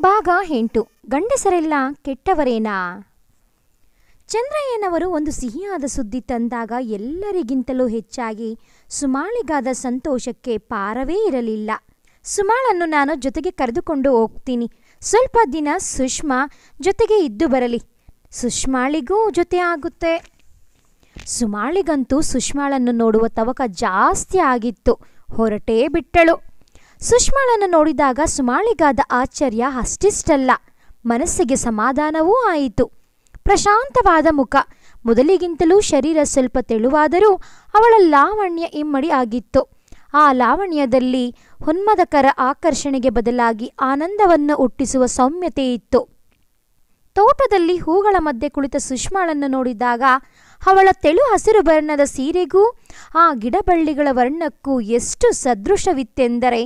ಭಾಗ 8 ಗಂಡಸರೆಲ್ಲ ಕೆಟ್ಟವರೇನಾ? ಚಂದ್ರಯ್ಯನವರು ಒಂದು ಸಿಹಿಯಾದ ಸುದ್ದಿ ತಂದಾಗ ಎಲ್ಲರಿಗಿಂತಲೂ ಹೆಚ್ಚಾಗಿ ಸುಮಾಳಿಗಾದ ಸಂತೋಷಕ್ಕೆ ಪಾರವೇ ಇರಲಿಲ್ಲ. ಸುಮಾಳನ್ನು ನಾನು ಜೊತೆಗೆ ಕರೆದುಕೊಂಡು ಹೋಗ್ತೀನಿ. ಸ್ವಲ್ಪ ದಿನ ಸುಷ್ಮಾ ಜೊತೆಗೆ ಇದ್ದು ಬರಲಿ. ಸುಷ್ಮಾಳಿಗೂ ಜೊತೆ ಆಗುತ್ತೆ. ಸುಮಾಳಿಗಂತೂ ಸುಷ್ಮಾಳನ್ನು ನೋಡುವ ತವಕ ಜಾಸ್ತಿ ಆಗಿತ್ತು. ಹೊರಟೇ ಬಿಟ್ಟಳು. ಸುಷ್ಮಾಳನ್ನು ನೋಡಿದಾಗ ಸುಮಾಳಿಗಾದ ಆಶ್ಚರ್ಯ ಅಷ್ಟಿಷ್ಟಲ್ಲ, ಮನಸ್ಸಿಗೆ ಸಮಾಧಾನವೂ ಆಯಿತು. ಪ್ರಶಾಂತವಾದ ಮುಖ, ಮೊದಲಿಗಿಂತಲೂ ಶರೀರ ಸ್ವಲ್ಪ ತೆಳುವಾದರೂ ಅವಳ ಲಾವಣ್ಯ ಇಮ್ಮಡಿ ಆಗಿತ್ತು. ಆ ಲಾವಣ್ಯದಲ್ಲಿ ಉನ್ಮಾದಕರ ಆಕರ್ಷಣೆಗೆ ಬದಲಾಗಿ ಆನಂದವನ್ನು ಹುಟ್ಟಿಸುವ ಸೌಮ್ಯತೆ ಇತ್ತು. ತೋಟದಲ್ಲಿ ಹೂಗಳ ಮಧ್ಯೆ ಕುಳಿತ ಸುಷ್ಮಾಳನ್ನು ನೋಡಿದಾಗ ಅವಳ ತೆಳು ಹಸಿರು ಬಣ್ಣದ ಸೀರೆಗೂ ಆ ಗಿಡಬಳ್ಳಿಗಳ ವರ್ಣಕ್ಕೂ ಎಷ್ಟು ಸದೃಶವಿತ್ತೆಂದರೆ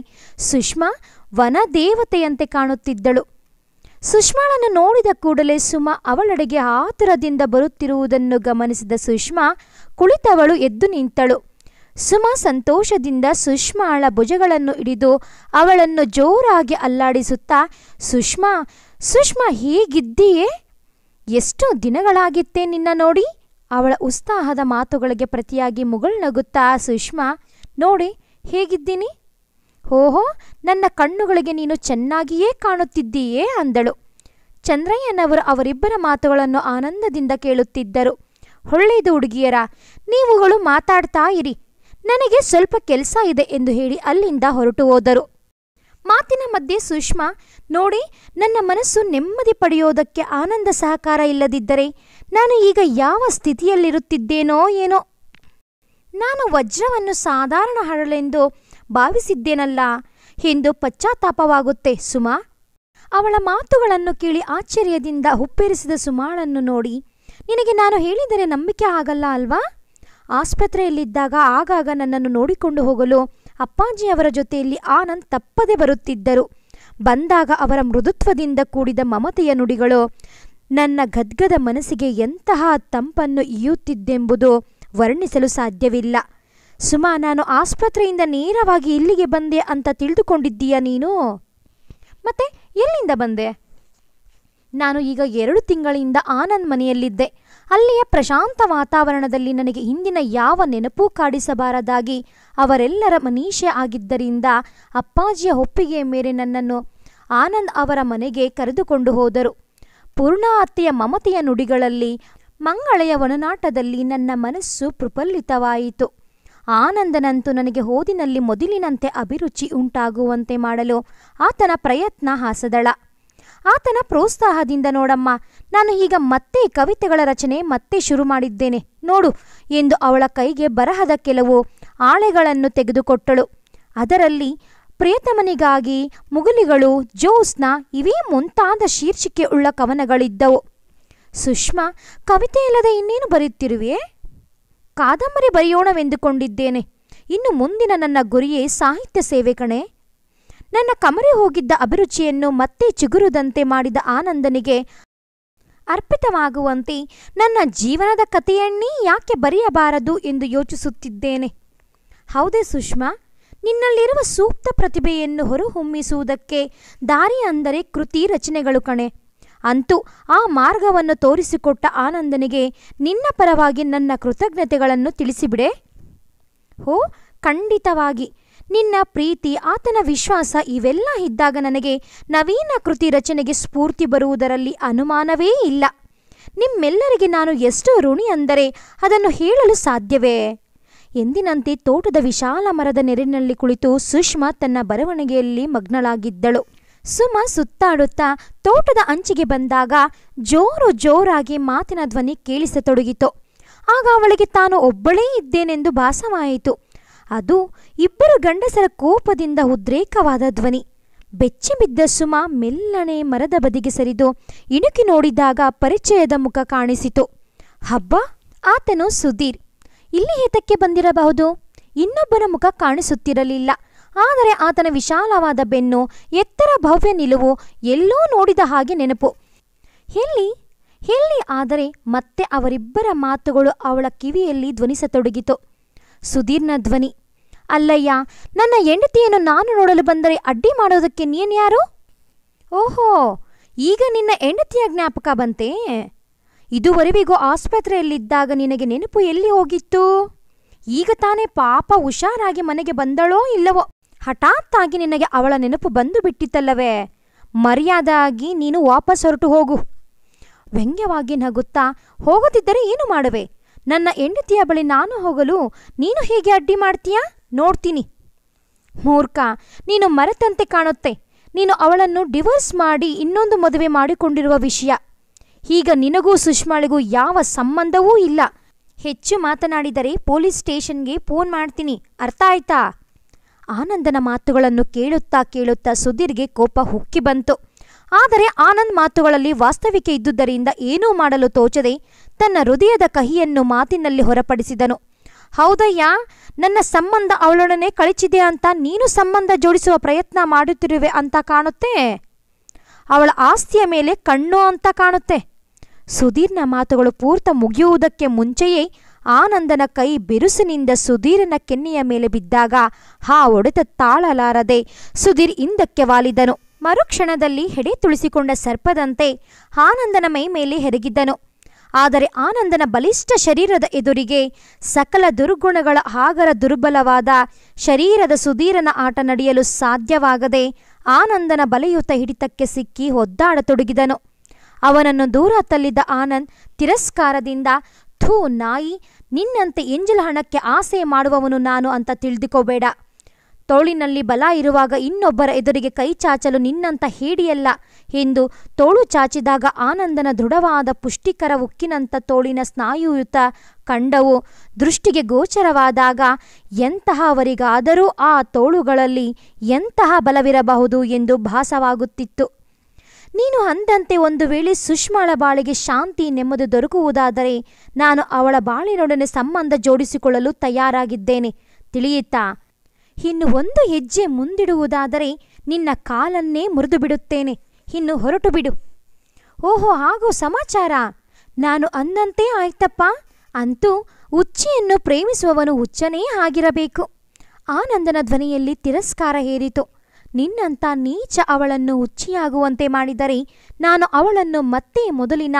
ಸುಷ್ಮಾ ವನದೇವತೆಯಂತೆ ಕಾಣುತ್ತಿದ್ದಳು. ಸುಷ್ಮಾಳನ್ನು ನೋಡಿದ ಕೂಡಲೇ ಸುಮಾ ಅವಳೆಡೆಗೆ ಆತುರದಿಂದ ಬರುತ್ತಿರುವುದನ್ನು ಗಮನಿಸಿದ ಸುಷ್ಮಾ ಕುಳಿತವಳು ಎದ್ದು ನಿಂತಳು. ಸುಮಾ ಸಂತೋಷದಿಂದ ಸುಷ್ಮಾಳ ಭುಜಗಳನ್ನು ಹಿಡಿದು ಅವಳನ್ನು ಜೋರಾಗಿ ಅಲ್ಲಾಡಿಸುತ್ತಾ, ಸುಷ್ಮಾ ಸುಷ್ಮಾ ಹೇಗಿದ್ದೀಯೇ? ಎಷ್ಟು ದಿನಗಳಾಗಿತ್ತೇ ನಿನ್ನ ನೋಡಿ? ಅವಳ ಉತ್ಸಾಹದ ಮಾತುಗಳಿಗೆ ಪ್ರತಿಯಾಗಿ ಮುಗುಳ್ನಗುತ್ತಾ ಸುಷ್ಮಾ, ನೋಡಿ ಹೇಗಿದ್ದೀನಿ? ಓಹೋ, ನನ್ನ ಕಣ್ಣುಗಳಿಗೆ ನೀನು ಚೆನ್ನಾಗಿಯೇ ಕಾಣುತ್ತಿದ್ದೀಯೇ ಅಂದಳು. ಚಂದ್ರಯ್ಯನವರು ಅವರಿಬ್ಬರ ಮಾತುಗಳನ್ನು ಆನಂದದಿಂದ ಕೇಳುತ್ತಿದ್ದರು. ಒಳ್ಳೆಯದು ಹುಡುಗಿಯರ, ನೀವುಗಳು ಮಾತಾಡ್ತಾ ಇರಿ, ನನಗೆ ಸ್ವಲ್ಪ ಕೆಲಸ ಇದೆ ಎಂದು ಹೇಳಿ ಅಲ್ಲಿಂದ ಹೊರಟು ಹೋದರು. ಮಾತಿನ ಮಧ್ಯೆ ಸುಷ್ಮಾ, ನೋಡಿ, ನನ್ನ ಮನಸ್ಸು ನೆಮ್ಮದಿ ಪಡೆಯೋದಕ್ಕೆ ಆನಂದ ಸಹಕಾರ ಇಲ್ಲದಿದ್ದರೆ ನಾನು ಈಗ ಯಾವ ಸ್ಥಿತಿಯಲ್ಲಿರುತ್ತಿದ್ದೇನೋ ಏನೋ. ನಾನು ವಜ್ರವನ್ನು ಸಾಧಾರಣ ಹರಳೆಂದು ಭಾವಿಸಿದ್ದೇನಲ್ಲ ಎಂದು ಪಶ್ಚಾತ್ತಾಪವಾಗುತ್ತೆ ಸುಮಾ. ಅವಳ ಮಾತುಗಳನ್ನು ಕೇಳಿ ಆಶ್ಚರ್ಯದಿಂದ ಹುಪ್ಪೆರಿಸಿದ ಸುಮಾಳನ್ನು ನೋಡಿ, ನಿನಗೆ ನಾನು ಹೇಳಿದರೆ ನಂಬಿಕೆ ಆಗಲ್ಲ ಅಲ್ವಾ? ಆಸ್ಪತ್ರೆಯಲ್ಲಿದ್ದಾಗ ಆಗಾಗ ನನ್ನನ್ನು ನೋಡಿಕೊಂಡು ಹೋಗಲು ಅಪ್ಪಾಜಿಯವರ ಜೊತೆಯಲ್ಲಿ ಆನಂದ್ ತಪ್ಪದೆ ಬರುತ್ತಿದ್ದರು. ಬಂದಾಗ ಅವರ ಮೃದುತ್ವದಿಂದ ಕೂಡಿದ ಮಮತೆಯ ನುಡಿಗಳು ನನ್ನ ಗದ್ಗದ ಮನಸ್ಸಿಗೆ ಎಂತಹ ತಂಪನ್ನು ಇಯ್ಯುತ್ತಿದ್ದೆಂಬುದು ವರ್ಣಿಸಲು ಸಾಧ್ಯವಿಲ್ಲ. ಸುಮಾ, ನಾನು ಆಸ್ಪತ್ರೆಯಿಂದ ನೇರವಾಗಿ ಇಲ್ಲಿಗೆ ಬಂದೆ ಅಂತ ತಿಳಿದುಕೊಂಡಿದ್ದೀಯಾ ನೀನು? ಮತ್ತೆ ಎಲ್ಲಿಂದ ಬಂದೆ? ನಾನು ಈಗ 2 ತಿಂಗಳಿಂದ ಆನಂದ್ ಮನೆಯಲ್ಲಿದ್ದೆ. ಅಲ್ಲಿಯ ಪ್ರಶಾಂತ ವಾತಾವರಣದಲ್ಲಿ ನನಗೆ ಹಿಂದಿನ ಯಾವ ನೆನಪೂ ಕಾಡಿಸಬಾರದಾಗಿ ಅವರೆಲ್ಲರ ಮನೀಷೆ ಆಗಿದ್ದರಿಂದ ಅಪ್ಪಾಜಿಯ ಒಪ್ಪಿಗೆಯ ಮೇರೆ ನನ್ನನ್ನು ಆನಂದ್ ಅವರ ಮನೆಗೆ ಕರೆದುಕೊಂಡು ಹೋದರು. ಪೂರ್ಣ ಅತ್ತೆಯ ಮಮತೆಯ ನುಡಿಗಳಲ್ಲಿ, ಮಂಗಳೆಯ ಒಡನಾಟದಲ್ಲಿ ನನ್ನ ಮನಸ್ಸು ಪ್ರಫುಲ್ಲಿತವಾಯಿತು. ಆನಂದನಂತೂ ನನಗೆ ಓದಿನಲ್ಲಿ ಮೊದಲಿನಂತೆ ಅಭಿರುಚಿ ಉಂಟಾಗುವಂತೆ ಮಾಡಲು ಆತನ ಪ್ರಯತ್ನ ಹಾಸದಳ. ಆತನ ಪ್ರೋತ್ಸಾಹದಿಂದ, ನೋಡಮ್ಮ, ನಾನು ಈಗ ಮತ್ತೆ ಕವಿತೆಗಳ ರಚನೆ ಮತ್ತೆ ಶುರು ಮಾಡಿದ್ದೇನೆ ನೋಡು ಎಂದು ಅವಳ ಕೈಗೆ ಬರಹದ ಕೆಲವು ಹಾಳೆಗಳನ್ನು ತೆಗೆದುಕೊಟ್ಟಳು. ಅದರಲ್ಲಿ ಪ್ರಿಯತಮನಿಗಾಗಿ, ಮುಗುಲಿಗಳು, ಜ್ಯೋತ್ಸ್ನಾ ಇವೇ ಮುಂತಾದ ಶೀರ್ಷಿಕೆ ಉಳ್ಳ ಕವನಗಳಿದ್ದವು. ಸುಷ್ಮಾ, ಕವಿತೆ ಇಲ್ಲದೆ ಇನ್ನೇನು ಬರೆಯುತ್ತಿರುವೆ? ಕಾದಂಬರಿ ಬರೆಯೋಣವೆಂದುಕೊಂಡಿದ್ದೇನೆ. ಇನ್ನು ಮುಂದಿನ ನನ್ನ ಗುರಿಯೇ ಸಾಹಿತ್ಯ ಸೇವೆ ಕಣೆ. ನನ್ನ ಕಮರಿ ಹೋಗಿದ್ದ ಅಭಿರುಚಿಯನ್ನು ಮತ್ತೆ ಚಿಗುರುದಂತೆ ಮಾಡಿದ ಆನಂದನಿಗೆ ಅರ್ಪಿತವಾಗುವಂತೆ ನನ್ನ ಜೀವನದ ಕಥೆಯನ್ನೇ ಯಾಕೆ ಬರೆಯಬಾರದು ಎಂದು ಯೋಚಿಸುತ್ತಿದ್ದೇನೆ. ಹೌದೇ ಸುಷ್ಮಾ, ನಿನ್ನಲ್ಲಿರುವ ಸೂಕ್ತ ಪ್ರತಿಭೆಯನ್ನು ಹೊರಹೊಮ್ಮಿಸುವುದಕ್ಕೆ ದಾರಿ ಅಂದರೆ ಕೃತಿ ರಚನೆಗಳು ಕಣೆ. ಅಂತೂ ಆ ಮಾರ್ಗವನ್ನು ತೋರಿಸಿಕೊಟ್ಟ ಆನಂದನಿಗೆ ನಿನ್ನ ಪರವಾಗಿ ನನ್ನ ಕೃತಜ್ಞತೆಗಳನ್ನು ತಿಳಿಸಿಬಿಡೆ. ಓ, ಖಂಡಿತವಾಗಿ. ನಿನ್ನ ಪ್ರೀತಿ, ಆತನ ವಿಶ್ವಾಸ ಇವೆಲ್ಲ ಇದ್ದಾಗ ನನಗೆ ನವೀನ ಕೃತಿ ರಚನೆಗೆ ಸ್ಫೂರ್ತಿ ಬರುವುದರಲ್ಲಿ ಅನುಮಾನವೇ ಇಲ್ಲ. ನಿಮ್ಮೆಲ್ಲರಿಗೆ ನಾನು ಎಷ್ಟು ಋಣಿ ಅಂದರೆ ಅದನ್ನು ಹೇಳಲು ಸಾಧ್ಯವೇ? ಎಂದಿನಂತೆ ತೋಟದ ವಿಶಾಲ ಮರದ ನೆರಳಿನಲ್ಲಿ ಕುಳಿತು ಸುಷ್ಮಾ ತನ್ನ ಬರವಣಿಗೆಯಲ್ಲಿ ಮಗ್ನಳಾಗಿದ್ದಳು. ಸುಮಾ ಸುತ್ತಾಡುತ್ತಾ ತೋಟದ ಅಂಚಿಗೆ ಬಂದಾಗ ಜೋರಾಗಿ ಮಾತಿನ ಧ್ವನಿ ಕೇಳಿಸತೊಡಗಿತು. ಆಗ ಅವಳಿಗೆ ತಾನು ಒಬ್ಬಳೇ ಇದ್ದೇನೆಂದು ಭಾಸವಾಯಿತು. ಅದು 2 ಗಂಡಸರ ಕೋಪದಿಂದ ಉದ್ರೇಕವಾದ ಧ್ವನಿ. ಬೆಚ್ಚಿಬಿದ್ದ ಸುಮಾ ಮೆಲ್ಲನೆ ಮರದ ಬದಿಗೆ ಸರಿದು ಇಣುಕಿ ನೋಡಿದಾಗ ಪರಿಚಯದ ಮುಖ ಕಾಣಿಸಿತು. ಹಬ್ಬ, ಆತನು ಸುಧೀರ್. ಇಲ್ಲಿ ಏತಕ್ಕೆ ಬಂದಿರಬಹುದು? ಇನ್ನೊಬ್ಬರ ಮುಖ ಕಾಣಿಸುತ್ತಿರಲಿಲ್ಲ. ಆದರೆ ಆತನ ವಿಶಾಲವಾದ ಬೆನ್ನು, ಎತ್ತರ ಭವ್ಯ ನಿಲುವು ಎಲ್ಲೋ ನೋಡಿದ ಹಾಗೆ ನೆನಪು. ಎಲ್ಲಿ ಆದರೆ ಮತ್ತೆ ಅವರಿಬ್ಬರ ಮಾತುಗಳು ಅವಳ ಕಿವಿಯಲ್ಲಿ ಧ್ವನಿಸತೊಡಗಿತು. ಸುಧೀರ್ನ ಧ್ವನಿ, ಅಲ್ಲಯ್ಯ, ನನ್ನ ಹೆಂಡತಿಯನ್ನು ನಾನು ನೋಡಲು ಬಂದರೆ ಅಡ್ಡಿ ಮಾಡೋದಕ್ಕೆ ನೀನ್ಯಾರು? ಓಹೋ, ಈಗ ನಿನ್ನ ಹೆಂಡತಿಯ ಜ್ಞಾಪಕ ಬಂತೆ? ಇದುವರೆವಿಗೂ ಆಸ್ಪತ್ರೆಯಲ್ಲಿದ್ದಾಗ ನಿನಗೆ ನೆನಪು ಎಲ್ಲಿ ಹೋಗಿತ್ತು? ಈಗ ತಾನೇ ಪಾಪ ಹುಷಾರಾಗಿ ಮನೆಗೆ ಬಂದಳೋ ಇಲ್ಲವೋ? ಹಠಾತ್ತಾಗಿ ನಿನಗೆ ಅವಳ ನೆನಪು ಬಂದು ಬಿಟ್ಟಿತ್ತಲ್ಲವೇ? ಮರ್ಯಾದಾಗಿ ನೀನು ವಾಪಸ್ ಹೊರಟು ಹೋಗು. ವ್ಯಂಗ್ಯವಾಗಿ ನಗುತ್ತಾ, ಹೋಗದಿದ್ದರೆ ಏನು ಮಾಡುವೆ? ನನ್ನ ಹೆಂಡತಿಯ ಬಳಿ ನಾನು ಹೋಗಲು ನೀನು ಹೇಗೆ ಅಡ್ಡಿ ಮಾಡ್ತೀಯಾ? ನೋಡ್ತೀನಿ. ಮೂರ್ಖ, ನೀನು ಮರೆತಂತೆ ಕಾಣುತ್ತೆ. ನೀನು ಅವಳನ್ನು ಡಿವೋರ್ಸ್ ಮಾಡಿ ಇನ್ನೊಂದು ಮದುವೆ ಮಾಡಿಕೊಂಡಿರುವ ವಿಷಯ. ಈಗ ನಿನಗೂ ಸುಷ್ಮಾಳಿಗೂ ಯಾವ ಸಂಬಂಧವೂ ಇಲ್ಲ. ಹೆಚ್ಚು ಮಾತನಾಡಿದರೆ ಪೊಲೀಸ್ ಸ್ಟೇಷನ್ಗೆ ಫೋನ್ ಮಾಡ್ತೀನಿ, ಅರ್ಥ ಆಯ್ತಾ? ಆನಂದನ ಮಾತುಗಳನ್ನು ಕೇಳುತ್ತಾ ಕೇಳುತ್ತಾ ಸುಧೀರ್ಗೆ ಕೋಪ ಹುಕ್ಕಿ ಬಂತು. ಆದರೆ ಆನಂದ್ ಮಾತುಗಳಲ್ಲಿ ವಾಸ್ತವಿಕೆ ಇದ್ದುದರಿಂದ ಏನೂ ಮಾಡಲು ತೋಚದೆ ತನ್ನ ಹೃದಯದ ಕಹಿಯನ್ನು ಮಾತಿನಲ್ಲಿ ಹೊರಪಡಿಸಿದನು. ಹೌದಯ್ಯ, ನನ್ನ ಸಂಬಂಧ ಅವಳೊಡನೆ ಕಳಚಿದೆ ಅಂತ ನೀನು ಸಂಬಂಧ ಜೋಡಿಸುವ ಪ್ರಯತ್ನ ಮಾಡುತ್ತಿರುವೆ ಅಂತ ಕಾಣುತ್ತೆ. ಅವಳ ಆಸ್ತಿಯ ಮೇಲೆ ಕಣ್ಣು ಅಂತ ಕಾಣುತ್ತೆ. ಸುಧೀರ್ನ ಮಾತುಗಳು ಪೂರ್ತಿ ಮುಗಿಯುವುದಕ್ಕೆ ಮುಂಚೆಯೇ ಆನಂದನ ಕೈ ಬಿರುಸಿನಿಂದ ಸುಧೀರನ ಕೆನ್ನೆಯ ಮೇಲೆ ಬಿದ್ದಾಗ ಆ ಹೊಡೆತ ತಾಳಲಾರದೆ ಸುಧೀರ್ ಹಿಂದಕ್ಕೆ ವಾಲಿದನು. ಮರುಕ್ಷಣದಲ್ಲಿ ಹೆಡೆ ತುಳಿಸಿಕೊಂಡ ಸರ್ಪದಂತೆ ಆನಂದನ ಮೈ ಮೇಲೆ ಹೆರಗಿದ್ದನು. ಆದರೆ ಆನಂದನ ಬಲಿಷ್ಠ ಶರೀರದ ಎದುರಿಗೆ ಸಕಲ ದುರ್ಗುಣಗಳ ಆಗರ ದುರ್ಬಲವಾದ ಶರೀರದ ಸುಧೀರನ ಆಟ ನಡೆಯಲು ಸಾಧ್ಯವಾಗದೆ ಆನಂದನ ಬಲೆಯುತ ಹಿಡಿತಕ್ಕೆ ಸಿಕ್ಕಿ ಒದ್ದಾಡತೊಡಗಿದನು. ಅವನನ್ನು ದೂರ ತಳ್ಳಿದ್ದ ಆನಂದ್ ತಿರಸ್ಕಾರದಿಂದ, ಥೂ ನಾಯಿ, ನಿನ್ನಂತೆ ಎಂಜಲ ಹಣಕ್ಕೆ ಆಸೆ ಮಾಡುವವನು ನಾನು ಅಂತ ತಿಳಿದುಕೋಬೇಡ. ತೋಳಿನಲ್ಲಿ ಬಲ ಇರುವಾಗ ಇನ್ನೊಬ್ಬರ ಎದುರಿಗೆ ಕೈ ಚಾಚಲು ನಿನ್ನಂತ ಹೇಡಿಯಲ್ಲ ಎಂದು ತೋಳು ಚಾಚಿದಾಗ ಆನಂದನ ದೃಢವಾದ ಪುಷ್ಟಿಕರ ಉಕ್ಕಿನಂಥ ತೋಳಿನ ಸ್ನಾಯುಯುತ ಖಂಡವು ದೃಷ್ಟಿಗೆ ಗೋಚರವಾದಾಗ ಎಂತಹವರಿಗಾದರೂ ಆ ತೋಳುಗಳಲ್ಲಿ ಎಂತಹ ಬಲವಿರಬಹುದು ಎಂದು ಭಾಸವಾಗುತ್ತಿತ್ತು. ನೀನು ಅಂದಂತೆ ಒಂದು ವೇಳೆ ಸುಷ್ಮಾಳ ಬಾಳಿಗೆ ಶಾಂತಿ ನೆಮ್ಮದಿ ದೊರಕುವುದಾದರೆ ನಾನು ಅವಳ ಬಾಳಿನೊಡನೆ ಸಂಬಂಧ ಜೋಡಿಸಿಕೊಳ್ಳಲು ತಯಾರಾಗಿದ್ದೇನೆ, ತಿಳಿಯಿತಾ? ಇನ್ನು ಒಂದು ಹೆಜ್ಜೆ ಮುಂದಿಡುವುದಾದರೆ ನಿನ್ನ ಕಾಲನ್ನೇ ಮುರಿದು ಬಿಡುತ್ತೇನೆ. ಇನ್ನು ಹೊರಟು ಬಿಡು. ಓಹೋ, ಹಾಗೂ ಸಮಾಚಾರ. ನಾನು ಅಂದಂತೆ ಆಯ್ತಪ್ಪ. ಅಂತೂ ಹುಚ್ಚಿಯನ್ನು ಪ್ರೇಮಿಸುವವನು ಹುಚ್ಚನೇ ಆಗಿರಬೇಕು. ಆನಂದನ ಧ್ವನಿಯಲ್ಲಿ ತಿರಸ್ಕಾರ ಹೇರಿತು. ನಿನ್ನಂಥ ನೀಚ ಅವಳನ್ನು ಹುಚ್ಚಿಯಾಗುವಂತೆ ಮಾಡಿದರೆ ನಾನು ಅವಳನ್ನು ಮತ್ತೆ ಮೊದಲಿನ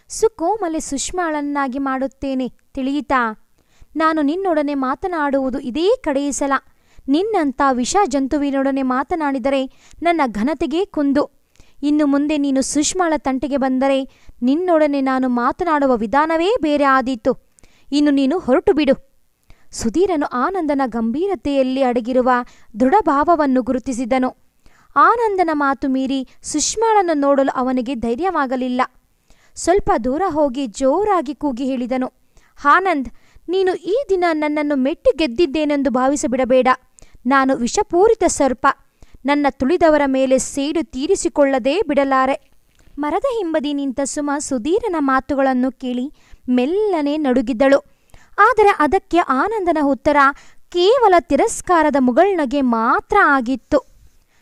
ಸುಕೋಮಲೆ ಸುಷ್ಮಾಳನ್ನಾಗಿ ಮಾಡುತ್ತೇನೆ, ತಿಳಿಯಿತಾ? ನಾನು ನಿನ್ನೊಡನೆ ಮಾತನಾಡುವುದು ಇದೇ ಕಡೆಯ ಸಲ. ನಿನ್ನಂಥ ವಿಷ ಜಂತುವಿನೊಡನೆ ಮಾತನಾಡಿದರೆ ನನ್ನ ಘನತೆಗೆ ಕುಂದು. ಇನ್ನು ಮುಂದೆ ನೀನು ಸುಷ್ಮಾಳ ತಂಟೆಗೆ ಬಂದರೆ ನಿನ್ನೊಡನೆ ನಾನು ಮಾತನಾಡುವ ವಿಧಾನವೇ ಬೇರೆ ಆದೀತು. ಇನ್ನು ನೀನು ಹೊರಟು ಬಿಡು. ಸುಧೀರನು ಆನಂದನ ಗಂಭೀರತೆಯಲ್ಲಿ ಅಡಗಿರುವ ದೃಢಭಾವವನ್ನು ಗುರುತಿಸಿದನು. ಆನಂದನ ಮಾತು ಮೀರಿ ಸುಷ್ಮಾಳನ್ನು ನೋಡಲು ಅವನಿಗೆ ಧೈರ್ಯವಾಗಲಿಲ್ಲ. ಸ್ವಲ್ಪ ದೂರ ಹೋಗಿ ಜೋರಾಗಿ ಕೂಗಿ ಹೇಳಿದನು, ಆನಂದ್, ನೀನು ಈ ದಿನ ನನ್ನನ್ನು ಮೆಟ್ಟಿ ಗೆದ್ದಿದ್ದೇನೆಂದು ಭಾವಿಸಿಬಿಡಬೇಡ. ನಾನು ವಿಷಪೂರಿತ ಸರ್ಪ. ನನ್ನ ತುಳಿದವರ ಮೇಲೆ ಸೇಡು ತೀರಿಸಿಕೊಳ್ಳದೇ ಬಿಡಲಾರೆ. ಮರದ ಹಿಂಬದಿ ನಿಂತ ಸುಮ ಸುಧೀರನ ಮಾತುಗಳನ್ನು ಕೇಳಿ ಮೆಲ್ಲನೆ ನಡುಗಿದ್ದಳು. ಆದರೆ ಅದಕ್ಕೆ ಆನಂದನ ಉತ್ತರ ಕೇವಲ ತಿರಸ್ಕಾರದ ಮುಗುಳ್ನಗೆ ಮಾತ್ರ ಆಗಿತ್ತು.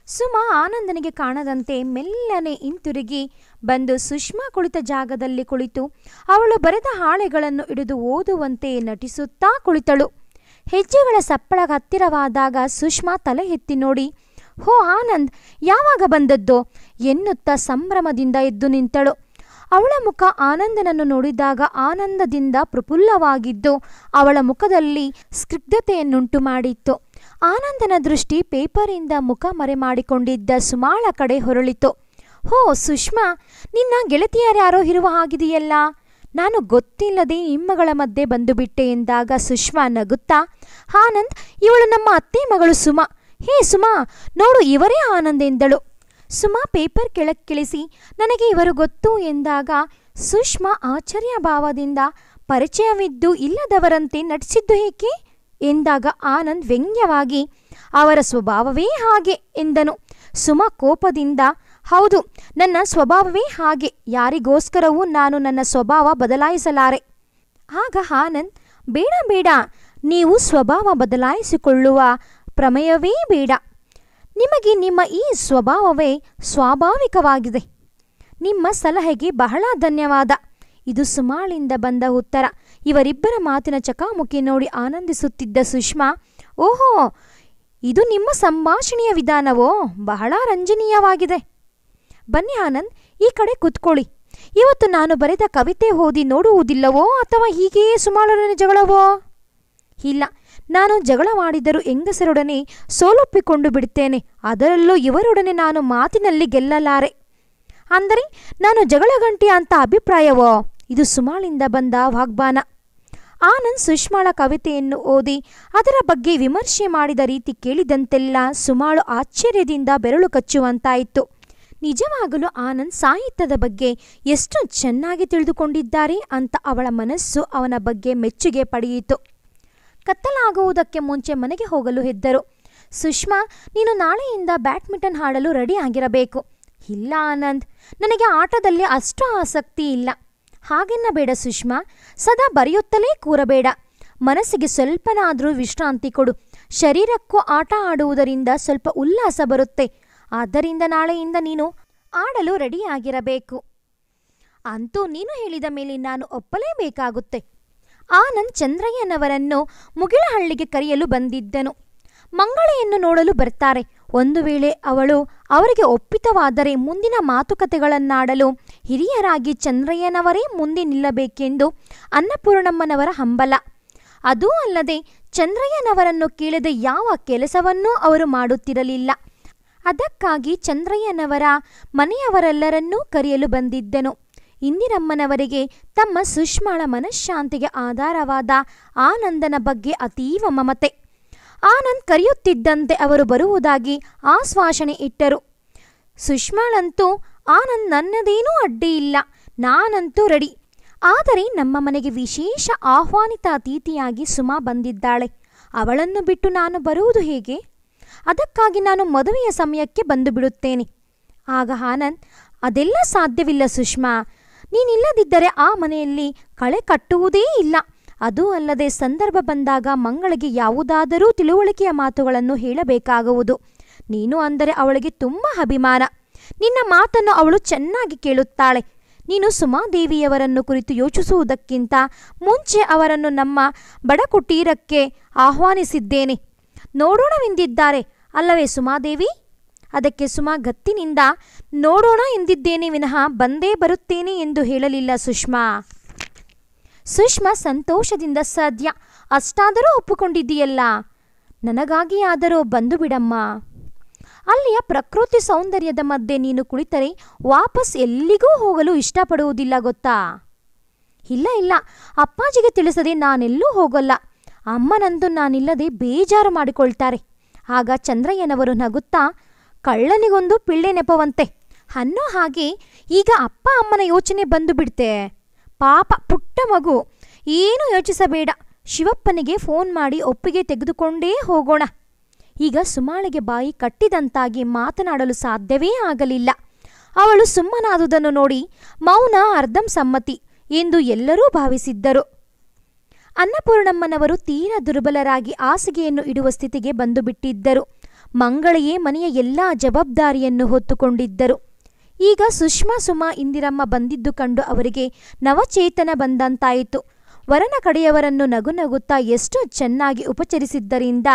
ಸುಮ ಆನಂದನಿಗೆ ಕಾಣದಂತೆ ಮೆಲ್ಲನೆ ಹಿಂತಿರುಗಿ ಬಂದು ಸುಷ್ಮಾ ಕುಳಿತ ಜಾಗದಲ್ಲಿ ಕುಳಿತು ಅವಳು ಬರೆದ ಹಾಳೆಗಳನ್ನು ಹಿಡಿದು ಓದುವಂತೆ ನಟಿಸುತ್ತಾ ಕುಳಿತಳು. ಹೆಜ್ಜೆಗಳ ಸಪ್ಪಳ ಹತ್ತಿರವಾದಾಗ ಸುಷ್ಮಾ ತಲೆ ಎತ್ತಿ ನೋಡಿ, ಹೋ ಆನಂದ್, ಯಾವಾಗ ಬಂದದ್ದೋ ಎನ್ನುತ್ತಾ ಸಂಭ್ರಮದಿಂದ ಎದ್ದು ನಿಂತಳು. ಅವಳ ಮುಖ ಆನಂದನನ್ನು ನೋಡಿದಾಗ ಆನಂದದಿಂದ ಪ್ರಫುಲ್ಲವಾಗಿದ್ದು ಅವಳ ಮುಖದಲ್ಲಿ ಸ್ನಿಗ್ಧತೆಯನ್ನುಂಟು ಮಾಡಿತ್ತು. ಆನಂದನ ದೃಷ್ಟಿ ಪೇಪರಿಂದ ಮುಖ ಮರೆ ಮಾಡಿಕೊಂಡಿದ್ದ ಸುಮಾಳ ಕಡೆ ಹೊರಳಿತು. ಹೋ ಸುಷ್ಮಾ, ನಿನ್ನ ಗೆಳತಿಯರ್ಯಾರೋ ಇರುವ ಹಾಗಿದೆಯಲ್ಲ. ನಾನು ಗೊತ್ತಿಲ್ಲದೆ ನಿಮ್ಮಗಳ ಮಧ್ಯೆ ಬಂದುಬಿಟ್ಟೆ ಎಂದಾಗ ಸುಷ್ಮಾ ನಗುತ್ತಾ, ಆನಂದ್, ಇವಳು ನಮ್ಮ ಅತ್ತೆ ಮಗಳು ಸುಮಾ. ಹೇ ಸುಮಾ, ನೋಡು, ಇವರೇ ಆನಂದ್ ಎಂದಳು. ಸುಮಾ ಪೇಪರ್ ಕೆಳಕ್ಕಿಳಿಸಿ, ನನಗೆ ಇವರು ಗೊತ್ತು ಎಂದಾಗ ಸುಷ್ಮಾ ಆಶ್ಚರ್ಯ ಭಾವದಿಂದ, ಪರಿಚಯವಿದ್ದು ಇಲ್ಲದವರಂತೆ ನಟಿಸಿದ್ದು ಏಕೆ ಎಂದಾಗ ಆನಂದ್ ವ್ಯಂಗ್ಯವಾಗಿ, ಅವರ ಸ್ವಭಾವವೇ ಹಾಗೆ ಎಂದನು. ಸುಮಾ ಕೋಪದಿಂದ, ಹೌದು, ನನ್ನ ಸ್ವಭಾವವೇ ಹಾಗೆ. ಯಾರಿಗೋಸ್ಕರವೂ ನಾನು ನನ್ನ ಸ್ವಭಾವ ಬದಲಾಯಿಸಲಾರೆ. ಆಗ ಆನಂದ್, ಬೇಡ ಬೇಡ, ನೀವು ಸ್ವಭಾವ ಬದಲಾಯಿಸಿಕೊಳ್ಳುವ ಪ್ರಮೇಯವೇ ಬೇಡ. ನಿಮಗೆ ನಿಮ್ಮ ಈ ಸ್ವಭಾವವೇ ಸ್ವಾಭಾವಿಕವಾಗಿದೆ. ನಿಮ್ಮ ಸಲಹೆಗೆ ಬಹಳ ಧನ್ಯವಾದ. ಇದು ಸುಮಾಳಿಂದ ಬಂದ ಉತ್ತರ. ಇವರಿಬ್ಬರ ಮಾತಿನ ಚಕಾಮುಕಿ ನೋಡಿ ಆನಂದಿಸುತ್ತಿದ್ದ ಸುಷ್ಮಾ, ಓಹೋ, ಇದು ನಿಮ್ಮ ಸಂಭಾಷಣೆಯ ವಿಧಾನವೋ? ಬಹಳ ರಂಜನೀಯವಾಗಿದೆ. ಬನ್ನಿ ಆನಂದ್, ಈ ಕಡೆ ಕೂತ್ಕೊಳ್ಳಿ. ಇವತ್ತು ನಾನು ಬರೆದ ಕವಿತೆ ಓದಿ ನೋಡುವುದಿಲ್ಲವೋ ಅಥವಾ ಹೀಗೆಯೇ ಸುಮಾರೊಡನೆ ಜಗಳವೋ? ಇಲ್ಲ, ನಾನು ಜಗಳವಾಡಿದರೂ ಹೆಂಗಸರೊಡನೆ ಸೋಲೊಪ್ಪಿಕೊಂಡು ಬಿಡುತ್ತೇನೆ. ಅದರಲ್ಲೂ ಇವರೊಡನೆ ನಾನು ಮಾತಿನಲ್ಲಿ ಗೆಲ್ಲಲಾರೆ. ಅಂದರೆ ನಾನು ಜಗಳಗಂಟಿ ಅಂತ ಅಭಿಪ್ರಾಯವೋ? ಇದು ಸುಮಾಳಿಂದ ಬಂದ ವಾಗ್ಬಾನ. ಆನಂದ್ ಸುಷ್ಮಾಳ ಕವಿತೆಯನ್ನು ಓದಿ ಅದರ ಬಗ್ಗೆ ವಿಮರ್ಶೆ ಮಾಡಿದ ರೀತಿ ಕೇಳಿದಂತೆಲ್ಲ ಸುಮಾಳು ಆಶ್ಚರ್ಯದಿಂದ ಬೆರಳು ಕಚ್ಚುವಂತಾಯಿತು. ನಿಜವಾಗಲೂ ಆನಂದ್ ಸಾಹಿತ್ಯದ ಬಗ್ಗೆ ಎಷ್ಟು ಚೆನ್ನಾಗಿ ತಿಳಿದುಕೊಂಡಿದ್ದಾರೆ ಅಂತ ಅವಳ ಮನಸ್ಸು ಅವನ ಬಗ್ಗೆ ಮೆಚ್ಚುಗೆ ಪಡೆಯಿತು. ಕತ್ತಲಾಗುವುದಕ್ಕೆ ಮುಂಚೆ ಮನೆಗೆ ಹೋಗಲು ಎದ್ದರು. ಸುಷ್ಮಾ, ನೀನು ನಾಳೆಯಿಂದ ಬ್ಯಾಡ್ಮಿಂಟನ್ ಆಡಲು ರೆಡಿ ಆಗಿರಬೇಕು. ಇಲ್ಲ ಆನಂದ್, ನನಗೆ ಆಟದಲ್ಲಿ ಅಷ್ಟು ಆಸಕ್ತಿ ಇಲ್ಲ. ಹಾಗೆನ್ನಬೇಡ ಸುಷ್ಮಾ, ಸದಾ ಬರೆಯುತ್ತಲೇ ಕೂರಬೇಡ. ಮನಸ್ಸಿಗೆ ಸ್ವಲ್ಪನಾದರೂ ವಿಶ್ರಾಂತಿ ಕೊಡು. ಶರೀರಕ್ಕೂ ಆಟ ಆಡುವುದರಿಂದ ಸ್ವಲ್ಪ ಉಲ್ಲಾಸ ಬರುತ್ತೆ. ಆದ್ದರಿಂದ ನಾಳೆಯಿಂದ ನೀನು ಆಡಲು ರೆಡಿಯಾಗಿರಬೇಕು. ಅಂತೂ ನೀನು ಹೇಳಿದ ಮೇಲೆ ನಾನು ಒಪ್ಪಲೇಬೇಕಾಗುತ್ತೆ. ಆನಂದ್ ಚಂದ್ರಯ್ಯನವರನ್ನು ಮುಗಿಲಹಳ್ಳಿಗೆ ಕರೆಯಲು ಬಂದಿದ್ದನು. ಮಂಗಳೆಯನ್ನು ನೋಡಲು ಬರ್ತಾರೆ. ಒಂದು ವೇಳೆ ಅವಳು ಅವರಿಗೆ ಒಪ್ಪಿತವಾದರೆ ಮುಂದಿನ ಮಾತುಕತೆಗಳನ್ನಾಡಲು ಹಿರಿಯರಾಗಿ ಚಂದ್ರಯ್ಯನವರೇ ಮುಂದೆ ನಿಲ್ಲಬೇಕೆಂದು ಅನ್ನಪೂರ್ಣಮ್ಮನವರ ಹಂಬಲ. ಅದೂ ಅಲ್ಲದೆ ಚಂದ್ರಯ್ಯನವರನ್ನು ಕೇಳದೆ ಯಾವ ಕೆಲಸವನ್ನೂ ಅವರು ಮಾಡುತ್ತಿರಲಿಲ್ಲ. ಅದಕ್ಕಾಗಿ ಚಂದ್ರಯ್ಯನವರ ಮನೆಯವರೆಲ್ಲರನ್ನೂ ಕರೆಯಲು ಬಂದಿದ್ದನು. ಇಂದಿರಮ್ಮನವರಿಗೆ ತಮ್ಮ ಸುಷ್ಮಾಳ ಮನಃಶಾಂತಿಗೆ ಆಧಾರವಾದ ಆನಂದನ ಬಗ್ಗೆ ಅತೀವ ಮಮತೆ. ಆನಂದ್ ಕರೆಯುತ್ತಿದ್ದಂತೆ ಅವರು ಬರುವುದಾಗಿ ಆಶ್ವಾಸನೆ ಇಟ್ಟರು. ಸುಷ್ಮಾಳಂತೂ, ಆನಂದ್ ನನ್ನದೇನೂ ಅಡ್ಡಿ ಇಲ್ಲ, ನಾನಂತೂ ರೆಡಿ. ಆದರೆ ನಮ್ಮ ಮನೆಗೆ ವಿಶೇಷ ಆಹ್ವಾನಿತ ಅತಿಥಿಯಾಗಿ ಸುಮಾ ಬಂದಿದ್ದಾಳೆ. ಅವಳನ್ನು ಬಿಟ್ಟು ನಾನು ಬರುವುದು ಹೇಗೆ? ಅದಕ್ಕಾಗಿ ನಾನು ಮದುವೆಯ ಸಮಯಕ್ಕೆ ಬಂದು ಬಿಡುತ್ತೇನೆ. ಆಗ ಆನಂದ್, ಅದೆಲ್ಲ ಸಾಧ್ಯವಿಲ್ಲ ಸುಷ್ಮಾ. ನೀನಿಲ್ಲದಿದ್ದರೆ ಆ ಮನೆಯಲ್ಲಿ ಕಳೆ ಕಟ್ಟುವುದೇ ಇಲ್ಲ. ಅದೂ ಅಲ್ಲದೆ ಸಂದರ್ಭ ಬಂದಾಗ ಮಂಗಳಿಗೆ ಯಾವುದಾದರೂ ತಿಳುವಳಿಕೆಯ ಮಾತುಗಳನ್ನು ಹೇಳಬೇಕಾಗುವುದು. ನೀನು ಅಂದರೆ ಅವಳಿಗೆ ತುಂಬ ಅಭಿಮಾನ. ನಿನ್ನ ಮಾತನ್ನು ಅವಳು ಚೆನ್ನಾಗಿ ಕೇಳುತ್ತಾಳೆ. ನೀನು ಸುಮಾದೇವಿಯವರನ್ನು ಕುರಿತು ಯೋಚಿಸುವುದಕ್ಕಿಂತ ಮುಂಚೆ ಅವರನ್ನು ನಮ್ಮ ಬಡಕುಟೀರಕ್ಕೆ ಆಹ್ವಾನಿಸಿದ್ದೇನೆ. ನೋಡೋಣವೆಂದಿದ್ದಾರೆ ಅಲ್ಲವೇ ಸುಮಾದೇವಿ? ಅದಕ್ಕೆ ಸುಮಾ ಗತ್ತಿನಿಂದ ನೋಡೋಣ ಎಂದಿದ್ದೇನೆ ವಿನಃ ಬಂದೇ ಬರುತ್ತೇನೆ ಎಂದು ಹೇಳಲಿಲ್ಲ ಸುಷ್ಮಾ. ಸುಷ್ಮಾ ಸಂತೋಷದಿಂದ, ಸದ್ಯ ಅಷ್ಟಾದರೂ ಒಪ್ಪಿಕೊಂಡಿದ್ದೀಯಲ್ಲ, ನನಗಾಗಿಯಾದರೂ ಬಂದು ಬಿಡಮ್ಮ. ಅಲ್ಲಿಯ ಪ್ರಕೃತಿ ಸೌಂದರ್ಯದ ಮಧ್ಯೆ ನೀನು ಕುಳಿತರೆ ವಾಪಸ್ ಎಲ್ಲಿಗೂ ಹೋಗಲು ಇಷ್ಟಪಡುವುದಿಲ್ಲ ಗೊತ್ತಾ? ಇಲ್ಲ ಇಲ್ಲ, ಅಪ್ಪಾಜಿಗೆ ತಿಳಿಸದೆ ನಾನೆಲ್ಲೂ ಹೋಗಲ್ಲ. ಅಮ್ಮನಂತೂ ನಾನಿಲ್ಲದೆ ಬೇಜಾರು ಮಾಡಿಕೊಳ್ತಾರೆ. ಆಗ ಚಂದ್ರಯ್ಯನವರು ನಗುತ್ತಾ, ಕಳ್ಳನಿಗೊಂದು ಪಿಳ್ಳೆ ನೆಪವಂತೆ ಅನ್ನೋ ಹಾಗೆ ಈಗ ಅಪ್ಪ ಅಮ್ಮನ ಯೋಚನೆ ಬಂದು ಬಿಡ್ತೆ. ಪಾಪ ಪುಟ್ಟ ಮಗು, ಏನು ಯೋಚಿಸಬೇಡ. ಶಿವಪ್ಪನಿಗೆ ಫೋನ್ ಮಾಡಿ ಒಪ್ಪಿಗೆ ತೆಗೆದುಕೊಂಡೇ ಹೋಗೋಣ. ಈಗ ಸುಮಾಳಿಗೆ ಬಾಯಿ ಕಟ್ಟಿದಂತಾಗಿ ಮಾತನಾಡಲು ಸಾಧ್ಯವೇ ಆಗಲಿಲ್ಲ. ಅವಳು ಸುಮ್ಮನಾದುದನ್ನು ನೋಡಿ ಮೌನ ಅರ್ಧಂ ಸಮ್ಮತಿ ಎಂದು ಎಲ್ಲರೂ ಭಾವಿಸಿದ್ದರು. ಅನ್ನಪೂರ್ಣಮ್ಮನವರು ತೀರಾ ದುರ್ಬಲರಾಗಿ ಹಾಸಿಗೆಯನ್ನು ಇಡುವ ಸ್ಥಿತಿಗೆ ಬಂದು ಬಿಟ್ಟಿದ್ದರು. ಮಂಗಳೆಯೇ ಮನೆಯ ಎಲ್ಲ ಜವಾಬ್ದಾರಿಯನ್ನು ಹೊತ್ತುಕೊಂಡಿದ್ದರು. ಈಗ ಸುಮಾ ಇಂದಿರಮ್ಮ ಬಂದಿದ್ದು ಕಂಡು ಅವರಿಗೆ ನವಚೇತನ ಬಂದಂತಾಯಿತು. ವರನ ಕಡೆಯವರನ್ನು ನಗುನಗುತ್ತಾ ಎಷ್ಟು ಚೆನ್ನಾಗಿ ಉಪಚರಿಸಿದ್ದರಿಂದ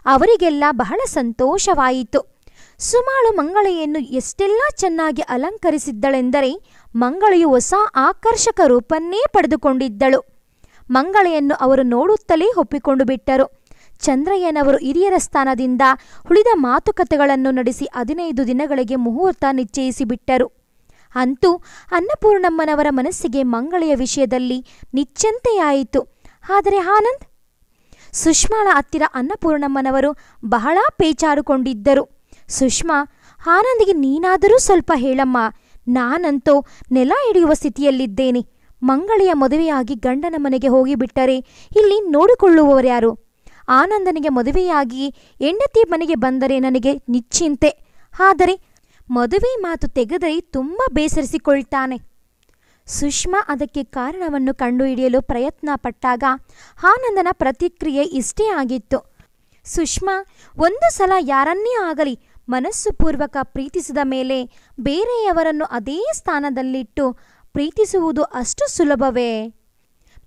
ಅವರಿಗೆಲ್ಲ ಬಹಳ ಸಂತೋಷವಾಯಿತು. ಸುಮಾಳು ಮಂಗಳೆಯನ್ನು ಎಷ್ಟೆಲ್ಲ ಚೆನ್ನಾಗಿ ಅಲಂಕರಿಸಿದ್ದಳೆಂದರೆ ಮಂಗಳೆಯು ಹೊಸ ಆಕರ್ಷಕ ರೂಪನ್ನೇ ಪಡೆದುಕೊಂಡಿದ್ದಳು. ಮಂಗಳೆಯನ್ನು ಅವರು ನೋಡುತ್ತಲೇ ಒಪ್ಪಿಕೊಂಡು ಬಿಟ್ಟರು. ಚಂದ್ರಯ್ಯನವರು ಹಿರಿಯರ ಸ್ಥಾನದಿಂದ ಉಳಿದ ಮಾತುಕತೆಗಳನ್ನು ನಡೆಸಿ 15 ದಿನಗಳಿಗೆ ಮುಹೂರ್ತ ನಿಶ್ಚಯಿಸಿಬಿಟ್ಟರು. ಅಂತೂ ಅನ್ನಪೂರ್ಣಮ್ಮನವರ ಮನಸ್ಸಿಗೆ ಮಂಗಳೆಯ ವಿಷಯದಲ್ಲಿ ನಿಶ್ಚಿಂತೆಯಾಯಿತು. ಆದರೆ ಆನಂದ್? ಸುಷ್ಮಾಳ ಹತ್ತಿರ ಅನ್ನಪೂರ್ಣಮ್ಮನವರು ಬಹಳ ಪೇಚಾಡಿಕೊಂಡಿದ್ದರು. ಸುಷ್ಮಾ, ಆನಂದಿಗೆ ನೀನಾದರೂ ಸ್ವಲ್ಪ ಹೇಳಮ್ಮ. ನಾನಂತೂ ನೆಲ ಹಿಡಿಯುವ ಸ್ಥಿತಿಯಲ್ಲಿದ್ದೇನೆ. ಮಂಗಳೆಯ ಮದುವೆಯಾಗಿ ಗಂಡನ ಮನೆಗೆ ಹೋಗಿಬಿಟ್ಟರೆ ಇಲ್ಲಿ ನೋಡಿಕೊಳ್ಳುವವರ್ಯಾರು? ಆನಂದನಿಗೆ ಮದುವೆಯಾಗಿ ಹೆಂಡತಿ ಮನೆಗೆ ಬಂದರೆ ನನಗೆ ನಿಶ್ಚಿಂತೆ. ಆದರೆ ಮದುವೆ ಮಾತು ತೆಗೆದರೆ ತುಂಬ ಬೇಸರಿಸಿಕೊಳ್ತಾನೆ. ಸುಷ್ಮಾ ಅದಕ್ಕೆ ಕಾರಣವನ್ನು ಕಂಡುಹಿಡಿಯಲು ಪ್ರಯತ್ನ ಪಟ್ಟಾಗ ಆನಂದನ ಪ್ರತಿಕ್ರಿಯೆ ಇಷ್ಟೇ ಆಗಿತ್ತು. ಸುಷ್ಮಾ, ಒಂದು ಸಲ ಯಾರನ್ನೇ ಆಗಲಿ ಮನಸ್ಸು ಪೂರ್ವಕ ಪ್ರೀತಿಸಿದ ಮೇಲೆ ಬೇರೆಯವರನ್ನು ಅದೇ ಸ್ಥಾನದಲ್ಲಿಟ್ಟು ಪ್ರೀತಿಸುವುದು ಅಷ್ಟು ಸುಲಭವೇ?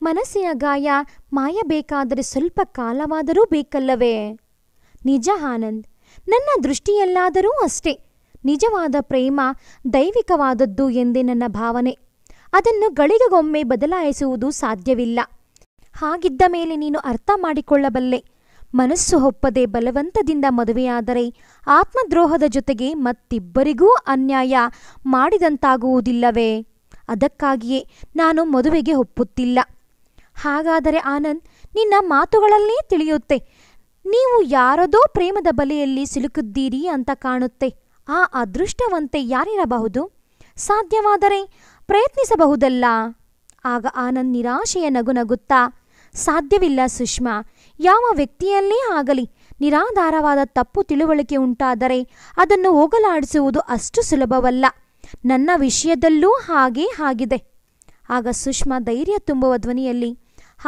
ಮನಸ್ಸಿನ ಗಾಯ ಮಾಯಬೇಕಾದರೆ ಸ್ವಲ್ಪ ಕಾಲವಾದರೂ ಬೇಕಲ್ಲವೇ? ನಿಜ ಆನಂದ್, ನನ್ನ ದೃಷ್ಟಿಯಲ್ಲಾದರೂ ಅಷ್ಟೇ. ನಿಜವಾದ ಪ್ರೇಮ ದೈವಿಕವಾದದ್ದು ಎಂದೇ ನನ್ನ ಭಾವನೆ. ಅದನ್ನು ಗಳಿಗೆಗೊಮ್ಮೆ ಬದಲಾಯಿಸುವುದು ಸಾಧ್ಯವಿಲ್ಲ. ಹಾಗಿದ್ದ ಮೇಲೆ ನೀನು ಅರ್ಥ ಮಾಡಿಕೊಳ್ಳಬಲ್ಲೆ. ಮನಸ್ಸು ಒಪ್ಪದೆ ಬಲವಂತದಿಂದ ಮದುವೆಯಾದರೆ ಆತ್ಮದ್ರೋಹದ ಜೊತೆಗೆ ಮತ್ತಿಬ್ಬರಿಗೂ ಅನ್ಯಾಯ ಮಾಡಿದಂತಾಗುವುದಿಲ್ಲವೇ? ಅದಕ್ಕಾಗಿಯೇ ನಾನು ಮದುವೆಗೆ ಒಪ್ಪುತ್ತಿಲ್ಲ. ಹಾಗಾದರೆ ಆನಂದ್, ನಿನ್ನ ಮಾತುಗಳಲ್ಲೇ ತಿಳಿಯುತ್ತೆ, ನೀವು ಯಾರದೋ ಪ್ರೇಮದ ಬಲೆಯಲ್ಲಿ ಸಿಲುಕಿದ್ದೀರಿ ಅಂತ ಕಾಣುತ್ತೆ. ಆ ಅದೃಷ್ಟವಂತೆ ಯಾರಿರಬಹುದು? ಸಾಧ್ಯವಾದರೆ ಪ್ರಯತ್ನಿಸಬಹುದಲ್ಲ. ಆಗ ಆನಂದ್ ನಿರಾಶೆಯ ನಗುನಗುತ್ತಾ, ಸಾಧ್ಯವಿಲ್ಲ ಸುಷ್ಮಾ. ಯಾವ ವ್ಯಕ್ತಿಯಲ್ಲೇ ಆಗಲಿ ನಿರಾಧಾರವಾದ ತಪ್ಪು ತಿಳುವಳಿಕೆ ಉಂಟಾದರೆ ಅದನ್ನು ಹೋಗಲಾಡಿಸುವುದು ಅಷ್ಟು ಸುಲಭವಲ್ಲ. ನನ್ನ ವಿಷಯದಲ್ಲೂ ಹಾಗೇ ಆಗಿದೆ. ಆಗ ಸುಷ್ಮಾ ಧೈರ್ಯ ತುಂಬುವ ಧ್ವನಿಯಲ್ಲಿ,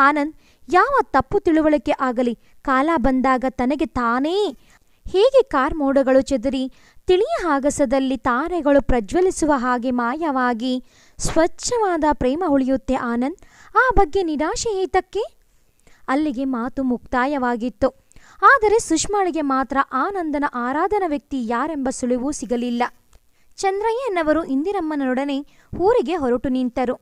ಆನಂದ್, ಯಾವ ತಪ್ಪು ತಿಳುವಳಿಕೆ ಆಗಲಿ ಕಾಲ ಬಂದಾಗ ತನಗೆ ತಾನೇ ಹೇಗೆ ಕಾರ್ಮೋಡಗಳು ಚೆದರಿ ತಿಳಿಯ ಆಗಸದಲ್ಲಿ ತಾರೆಗಳು ಪ್ರಜ್ವಲಿಸುವ ಹಾಗೆ ಮಾಯವಾಗಿ ಸ್ವಚ್ಛವಾದ ಪ್ರೇಮ ಉಳಿಯುತ್ತೆ ಆನಂದ್. ಆ ಬಗ್ಗೆ ನಿರಾಶೆ ಏತಕ್ಕೆ? ಅಲ್ಲಿಗೆ ಮಾತು ಮುಕ್ತಾಯವಾಗಿತ್ತು. ಆದರೆ ಸುಷ್ಮಾಳಿಗೆ ಮಾತ್ರ ಆನಂದನ ಆರಾಧನಾ ವ್ಯಕ್ತಿ ಯಾರೆಂಬ ಸುಳಿವು ಸಿಗಲಿಲ್ಲ. ಚಂದ್ರಯ್ಯನವರು ಇಂದಿರಮ್ಮನೊಡನೆ ಊರಿಗೆ ಹೊರಟು ನಿಂತರು.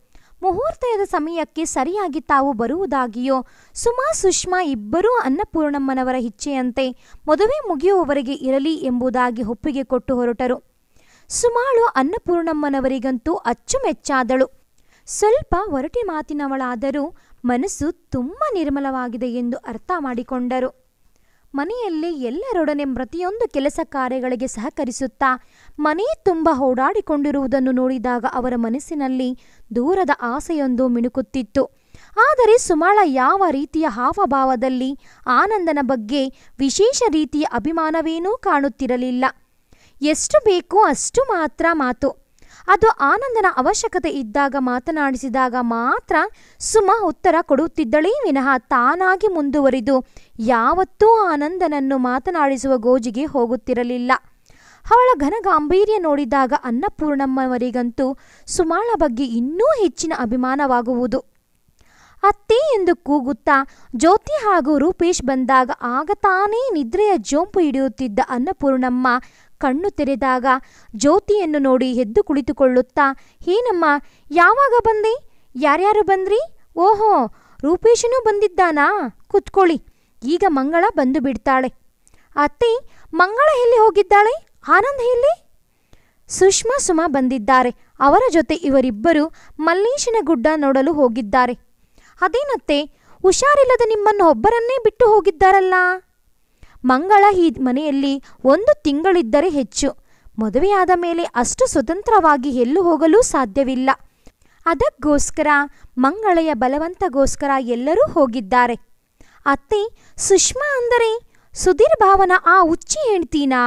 ಮುಹೂರ್ತದ ಸಮಯಕ್ಕೆ ಸರಿಯಾಗಿ ತಾವು ಬರುವುದಾಗಿಯೋ ಸುಮಾ ಸುಷ್ಮಾ ಇಬ್ಬರೂ ಅನ್ನಪೂರ್ಣಮ್ಮನವರ ಇಚ್ಛೆಯಂತೆ ಮದುವೆ ಮುಗಿಯುವವರೆಗೆ ಇರಲಿ ಎಂಬುದಾಗಿ ಒಪ್ಪಿಗೆ ಕೊಟ್ಟು ಹೊರಟರು. ಸುಮಾಳು ಅನ್ನಪೂರ್ಣಮ್ಮನವರಿಗಂತೂ ಅಚ್ಚುಮೆಚ್ಚಾದಳು. ಸ್ವಲ್ಪ ಒರಟಿ ಮಾತಿನವಳಾದರೂ ಮನಸ್ಸು ತುಂಬ ನಿರ್ಮಲವಾಗಿದೆ ಎಂದು ಅರ್ಥ ಮಾಡಿಕೊಂಡರು. ಮನೆಯಲ್ಲಿ ಎಲ್ಲರೊಡನೆ ಪ್ರತಿಯೊಂದು ಕೆಲಸ ಕಾರ್ಯಗಳಿಗೆ ಸಹಕರಿಸುತ್ತಾ ಮನೆ ತುಂಬ ಓಡಾಡಿಕೊಂಡಿರುವುದನ್ನು ನೋಡಿದಾಗ ಅವರ ಮನಸ್ಸಿನಲ್ಲಿ ದೂರದ ಆಸೆಯೊಂದು ಮಿಣುಕುತ್ತಿತ್ತು. ಆದರೆ ಸುಮಾಳ ಯಾವ ರೀತಿಯ ಹಾವಭಾವದಲ್ಲಿ ಆನಂದನ ಬಗ್ಗೆ ವಿಶೇಷ ರೀತಿಯ ಅಭಿಮಾನವೇನೂ ಕಾಣುತ್ತಿರಲಿಲ್ಲ. ಎಷ್ಟು ಬೇಕೋ ಅಷ್ಟು ಮಾತ್ರ ಮಾತು. ಅದು ಆನಂದನ ಅವಶ್ಯಕತೆ ಇದ್ದಾಗ ಮಾತನಾಡಿಸಿದಾಗ ಮಾತ್ರ ಸುಮಾ ಉತ್ತರ ಕೊಡುತ್ತಿದ್ದಳೇ ವಿನಃ ತಾನಾಗಿ ಮುಂದುವರಿದು ಯಾವತ್ತೂ ಆನಂದನನ್ನು ಮಾತನಾಡಿಸುವ ಗೋಜಿಗೆ ಹೋಗುತ್ತಿರಲಿಲ್ಲ. ಅವಳ ಘನಗಾಂಭೀರ್ಯ ನೋಡಿದಾಗ ಅನ್ನಪೂರ್ಣಮ್ಮವರಿಗಂತೂ ಸುಮಾಳ ಬಗ್ಗೆ ಇನ್ನೂ ಹೆಚ್ಚಿನ ಅಭಿಮಾನವಾಗುವುದು. ಅತ್ತೆ ಎಂದು ಕೂಗುತ್ತಾ ಜ್ಯೋತಿ ಹಾಗೂ ರೂಪೇಶ್ ಬಂದಾಗ ಆಗ ತಾನೇ ನಿದ್ರೆಯ ಜೋಂಪು ಹಿಡಿಯುತ್ತಿದ್ದ ಅನ್ನಪೂರ್ಣಮ್ಮ ಕಣ್ಣು ತೆರೆದಾಗ ಜ್ಯೋತಿಯನ್ನು ನೋಡಿ ಎದ್ದು ಕುಳಿತುಕೊಳ್ಳುತ್ತಾ, ಏನಮ್ಮ, ಯಾವಾಗ ಬಂದೆ? ಯಾರ್ಯಾರು ಬಂದ್ರಿ? ಓಹೋ, ರೂಪೇಶನೂ ಬಂದಿದ್ದಾನಾ? ಕುತ್ಕೊಳ್ಳಿ, ಈಗ ಮಂಗಳ ಬಂದು ಬಿಡ್ತಾಳೆ. ಅತ್ತೆ, ಮಂಗಳ ಎಲ್ಲಿ ಹೋಗಿದ್ದಾಳೆ? ಆನಂದ್ ಎಲ್ಲಿ? ಸುಷ್ಮಾ ಸುಮಾ ಬಂದಿದ್ದಾರೆ. ಅವರ ಜೊತೆ ಇವರಿಬ್ಬರು ಮಲ್ಲೇಶನ ಗುಡ್ಡ ನೋಡಲು ಹೋಗಿದ್ದಾರೆ. ಅದೇನತ್ತೆ, ಹುಷಾರಿಲ್ಲದ ನಿಮ್ಮನ್ನು ಒಬ್ಬರನ್ನೇ ಬಿಟ್ಟು ಹೋಗಿದ್ದಾರಲ್ಲ? ಮಂಗಳ ಈ ಮನೆಯಲ್ಲಿ 1 ತಿಂಗಳಿದ್ದರೆ ಹೆಚ್ಚು. ಮದುವೆಯಾದ ಮೇಲೆ ಅಷ್ಟು ಸ್ವತಂತ್ರವಾಗಿ ಎಲ್ಲೂ ಹೋಗಲು ಸಾಧ್ಯವಿಲ್ಲ. ಅದಕ್ಕೋಸ್ಕರ ಮಂಗಳೆಯ ಬಲವಂತಗೋಸ್ಕರ ಎಲ್ಲರೂ ಹೋಗಿದ್ದಾರೆ. ಅತ್ತೆ, ಸುಷ್ಮಾ ಅಂದರೆ ಸುಧೀರ್ ಭಾವನ ಆ ಹುಚ್ಚಿ ಹೆಂಡ್ತೀನಾ?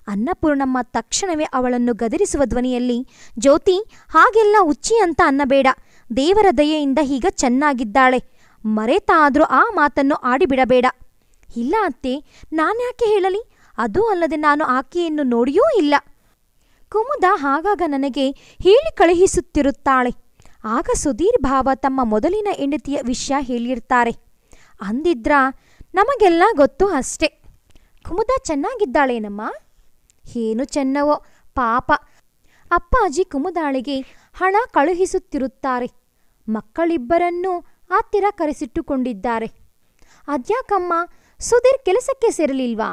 ಅನ್ನಪೂರ್ಣಮ್ಮ ತಕ್ಷಣವೇ ಅವಳನ್ನು ಗದರಿಸುವ ಧ್ವನಿಯಲ್ಲಿ, ಜ್ಯೋತಿ, ಹಾಗೆಲ್ಲ ಹುಚ್ಚಿ ಅಂತ ಅನ್ನಬೇಡ. ದೇವರ ದಯೆಯಿಂದ ಈಗ ಚೆನ್ನಾಗಿದ್ದಾಳೆ. ಮರೆತಾದ್ರೂ ಆ ಮಾತನ್ನು ಆಡಿಬಿಡಬೇಡ. ಇಲ್ಲ ಅತ್ತೆ, ನಾನ್ಯಾಕೆ ಹೇಳಲಿ? ಅದೂ ಅಲ್ಲದೆ ನಾನು ಆಕೆಯನ್ನು ನೋಡಿಯೂ ಇಲ್ಲ. ಕುಮುದ ಆಗಾಗ ನನಗೆ ಹೇಳಿ ಕಳುಹಿಸುತ್ತಿರುತ್ತಾಳೆ. ಆಗ ಸುಧೀರ್ ಭಾವ ತಮ್ಮ ಮೊದಲಿನ ಹೆಂಡತಿಯ ವಿಷಯ ಹೇಳಿರ್ತಾರೆ. ಅಂದಿದ್ರ ನಮಗೆಲ್ಲ ಗೊತ್ತು ಅಷ್ಟೆ. ಕುಮುದ ಚೆನ್ನಾಗಿದ್ದಾಳೇನಮ್ಮ? ಏನು ಚೆನ್ನವೋ ಪಾಪ. ಅಪ್ಪಾಜಿ ಕುಮುದಾಳಿಗೆ ಹಣ ಕಳುಹಿಸುತ್ತಿರುತ್ತಾರೆ. ಮಕ್ಕಳಿಬ್ಬರನ್ನೂ ಹತ್ತಿರ ಕರೆಸಿಟ್ಟುಕೊಂಡಿದ್ದಾರೆ. ಅದ್ಯಾಕಮ್ಮ, ಸುಧೀರ್ ಕೆಲಸಕ್ಕೆ ಸೇರಲಿಲ್ವಾ?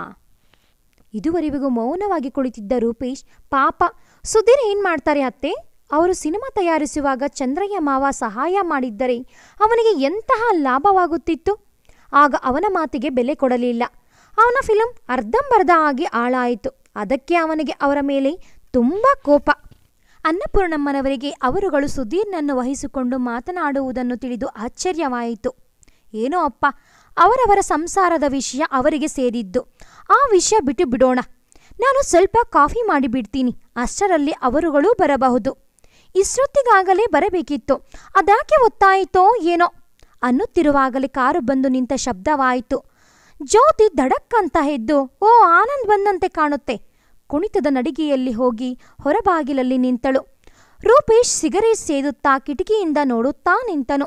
ಇದುವರೆಗೂ ಮೌನವಾಗಿ ಕುಳಿತಿದ್ದ ರೂಪೇಶ್, ಪಾಪ ಸುಧೀರ್ ಏನು ಮಾಡ್ತಾರೆ ಅತ್ತೆ? ಅವರು ಸಿನಿಮಾ ತಯಾರಿಸುವಾಗ ಚಂದ್ರಯ್ಯ ಮಾವ ಸಹಾಯ ಮಾಡಿದ್ದರೆ ಅವನಿಗೆ ಎಂತಹ ಲಾಭವಾಗುತ್ತಿತ್ತು. ಆಗ ಅವನ ಮಾತಿಗೆ ಬೆಲೆ ಕೊಡಲಿಲ್ಲ. ಅವನ ಫಿಲಂ ಅರ್ಧಂಬರ್ಧ ಆಗಿ ಹಾಳಾಯಿತು. ಅದಕ್ಕೆ ಅವನಿಗೆ ಅವರ ಮೇಲೆ ತುಂಬ ಕೋಪ. ಅನ್ನಪೂರ್ಣಮ್ಮನವರಿಗೆ ಅವರುಗಳು ಸುಧೀರ್ನನ್ನು ವಹಿಸಿಕೊಂಡು ಮಾತನಾಡುವುದನ್ನು ತಿಳಿದು ಆಶ್ಚರ್ಯವಾಯಿತು. ಏನೋ ಅಪ್ಪ, ಅವರವರ ಸಂಸಾರದ ವಿಷಯ ಅವರಿಗೆ ಸೇರಿದ್ದು. ಆ ವಿಷಯ ಬಿಟ್ಟು ಬಿಡೋಣ. ನಾನು ಸ್ವಲ್ಪ ಕಾಫಿ ಮಾಡಿಬಿಡ್ತೀನಿ. ಅಷ್ಟರಲ್ಲಿ ಅವರುಗಳೂ ಬರಬಹುದು. ಇಷ್ಟೊತ್ತಿಗಾಗಲೇ ಬರಬೇಕಿತ್ತು. ಅದ್ಯಾಕೆ ಒತ್ತಾಯಿತೋ ಏನೋ ಅನ್ನುತ್ತಿರುವಾಗಲೇ ಕಾರು ಬಂದು ನಿಂತ ಶಬ್ದವಾಯಿತು. ಜ್ಯೋತಿ ಧಡಕ್ಕಂತ ಎದ್ದು, ಓ, ಆನಂದ್ ಬಂದಂತೆ ಕಾಣುತ್ತೆ. ಕುಣಿತದ ನಡಿಗೆಯಲ್ಲಿ ಹೋಗಿ ಹೊರಬಾಗಿಲಲ್ಲಿ ನಿಂತಳು. ರೂಪೇಶ್ ಸಿಗರೇಟ್ ಸೇದುತ್ತಾ ಕಿಟಕಿಯಿಂದ ನೋಡುತ್ತಾ ನಿಂತನು.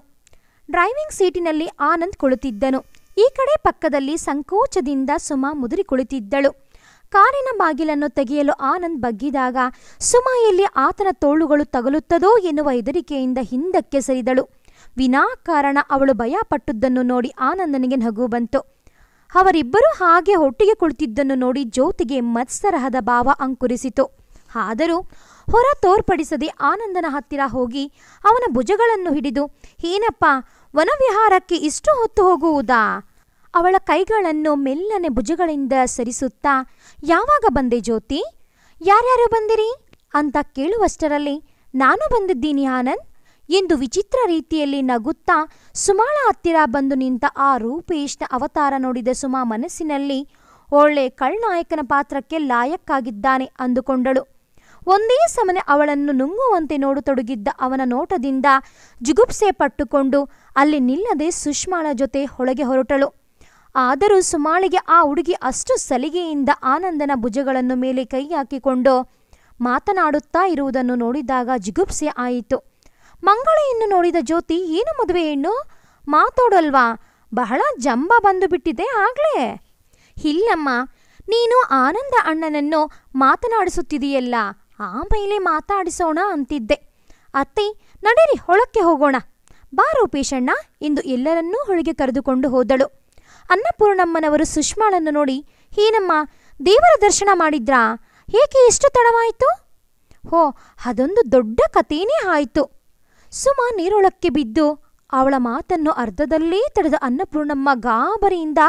ಡ್ರೈವಿಂಗ್ ಸೀಟಿನಲ್ಲಿ ಆನಂದ್ ಕುಳಿತಿದ್ದನು. ಈ ಕಡೆ ಪಕ್ಕದಲ್ಲಿ ಸಂಕೋಚದಿಂದ ಸುಮಾ ಮುದುರಿ ಕುಳಿತಿದ್ದಳು. ಕಾರಿನ ಬಾಗಿಲನ್ನು ತೆಗೆಯಲು ಆನಂದ್ ಬಗ್ಗಿದಾಗ ಸುಮಾ ಎಲ್ಲಿ ಆತನ ತೋಳುಗಳು ತಗಲುತ್ತದೋ ಎನ್ನುವ ಹೆದರಿಕೆಯಿಂದ ಹಿಂದಕ್ಕೆ ಸರಿದಳು. ವಿನಾಕಾರಣ ಅವಳು ಭಯಪಟ್ಟುದನ್ನು ನೋಡಿ ಆನಂದನಿಗೆ ನಗು ಬಂತು. ಅವರಿಬ್ಬರೂ ಹಾಗೆ ಒಟ್ಟಿಗೆ ಕುಳಿತಿದ್ದನ್ನು ನೋಡಿ ಜ್ಯೋತಿಗೆ ಮತ್ಸರಹದ ಭಾವ ಅಂಕುರಿಸಿತು. ಆದರೂ ಹೊರ ತೋರ್ಪಡಿಸದೆ ಆನಂದನ ಹತ್ತಿರ ಹೋಗಿ ಅವನ ಭುಜಗಳನ್ನು ಹಿಡಿದು, ಏನಪ್ಪ, ವನವಿಹಾರಕ್ಕೆ ಇಷ್ಟು ಹೊತ್ತು ಹೋಗುವುದಾ? ಅವಳ ಕೈಗಳನ್ನು ಮೆಲ್ಲನೆ ಭುಜಗಳಿಂದ ಸರಿಸುತ್ತಾ, ಯಾವಾಗ ಬಂದೆ ಜ್ಯೋತಿ? ಯಾರ್ಯಾರು ಬಂದಿರಿ ಅಂತ ಕೇಳುವಷ್ಟರಲ್ಲಿ, ನಾನು ಬಂದಿದ್ದೀನಿ ಆನಂದ್ ಎಂದು ವಿಚಿತ್ರ ರೀತಿಯಲ್ಲಿ ನಗುತ್ತಾ ಸುಮಾಳ ಹತ್ತಿರ ಬಂದು ನಿಂತ ಆ ರೂಪೇಶ್ನ ಅವತಾರ ನೋಡಿದ ಸುಮಾ ಮನಸ್ಸಿನಲ್ಲಿ ಒಳ್ಳೆ ಖಳನಾಯಕನ ಪಾತ್ರಕ್ಕೆ ಲಾಯಕ್ಕಾಗಿದ್ದಾನೆ ಅಂದುಕೊಂಡಳು. ಒಂದೇ ಸಮನೆ ಅವಳನ್ನು ನುಂಗುವಂತೆ ನೋಡತೊಡಗಿದ್ದ ಅವನ ನೋಟದಿಂದ ಜುಗುಪ್ಸೆ ಪಟ್ಟುಕೊಂಡು ಅಲ್ಲಿ ನಿಲ್ಲದೆ ಸುಷ್ಮಾಳ ಜೊತೆ ಒಳಗೆ ಹೊರಟಳು. ಆದರೂ ಸುಮಾಳಿಗೆ ಆ ಹುಡುಗಿ ಅಷ್ಟು ಸಲಿಗೆಯಿಂದ ಆನಂದನ ಭುಜಗಳನ್ನು ಮೇಲೆ ಕೈ ಹಾಕಿಕೊಂಡು ಮಾತನಾಡುತ್ತಾ ಇರುವುದನ್ನು ನೋಡಿದಾಗ ಜಿಗುಪ್ಸೆ ಆಯಿತು. ಮಂಗಳೆಯನ್ನು ನೋಡಿದ ಜ್ಯೋತಿ, ಏನು ಮದುವೆ ಹೆಣ್ಣು, ಮಾತಾಡಲ್ವಾ? ಬಹಳ ಜಂಬ ಬಂದು ಬಿಟ್ಟಿದೆ ಆಗ್ಲೇ. ಇಲ್ಲಮ್ಮ, ನೀನು ಆನಂದ ಅಣ್ಣನನ್ನು ಮಾತನಾಡಿಸುತ್ತಿದೆಯಲ್ಲ, ಆಮೇಲೆ ಮಾತಾಡಿಸೋಣ ಅಂತಿದ್ದೆ. ಅತ್ತೆ, ನಡೀರಿ ಹೊಳಕ್ಕೆ ಹೋಗೋಣ. ಬಾ ರೂಪೇಶಣ್ಣ ಎಂದು ಎಲ್ಲರನ್ನೂ ಹೊಳಿಗೆ ಕರೆದುಕೊಂಡು ಹೋದಳು. ಅನ್ನಪೂರ್ಣಮ್ಮನವರು ಸುಷ್ಮಾಳನ್ನು ನೋಡಿ, ಏನಮ್ಮ, ದೇವರ ದರ್ಶನ ಮಾಡಿದ್ರಾ? ಏಕೆ ಇಷ್ಟು ತಡವಾಯಿತು? ಹೋ, ಅದೊಂದು ದೊಡ್ಡ ಕಥೆನೇ ಆಯಿತು. ಸುಮಾ ನೀರೊಳಕ್ಕೆ ಬಿದ್ದು ಅವಳ ಮಾತನ್ನು ಅರ್ಧದಲ್ಲೇ ತಡೆದ ಅನ್ನಪೂರ್ಣಮ್ಮ ಗಾಬರಿಯಿಂದ,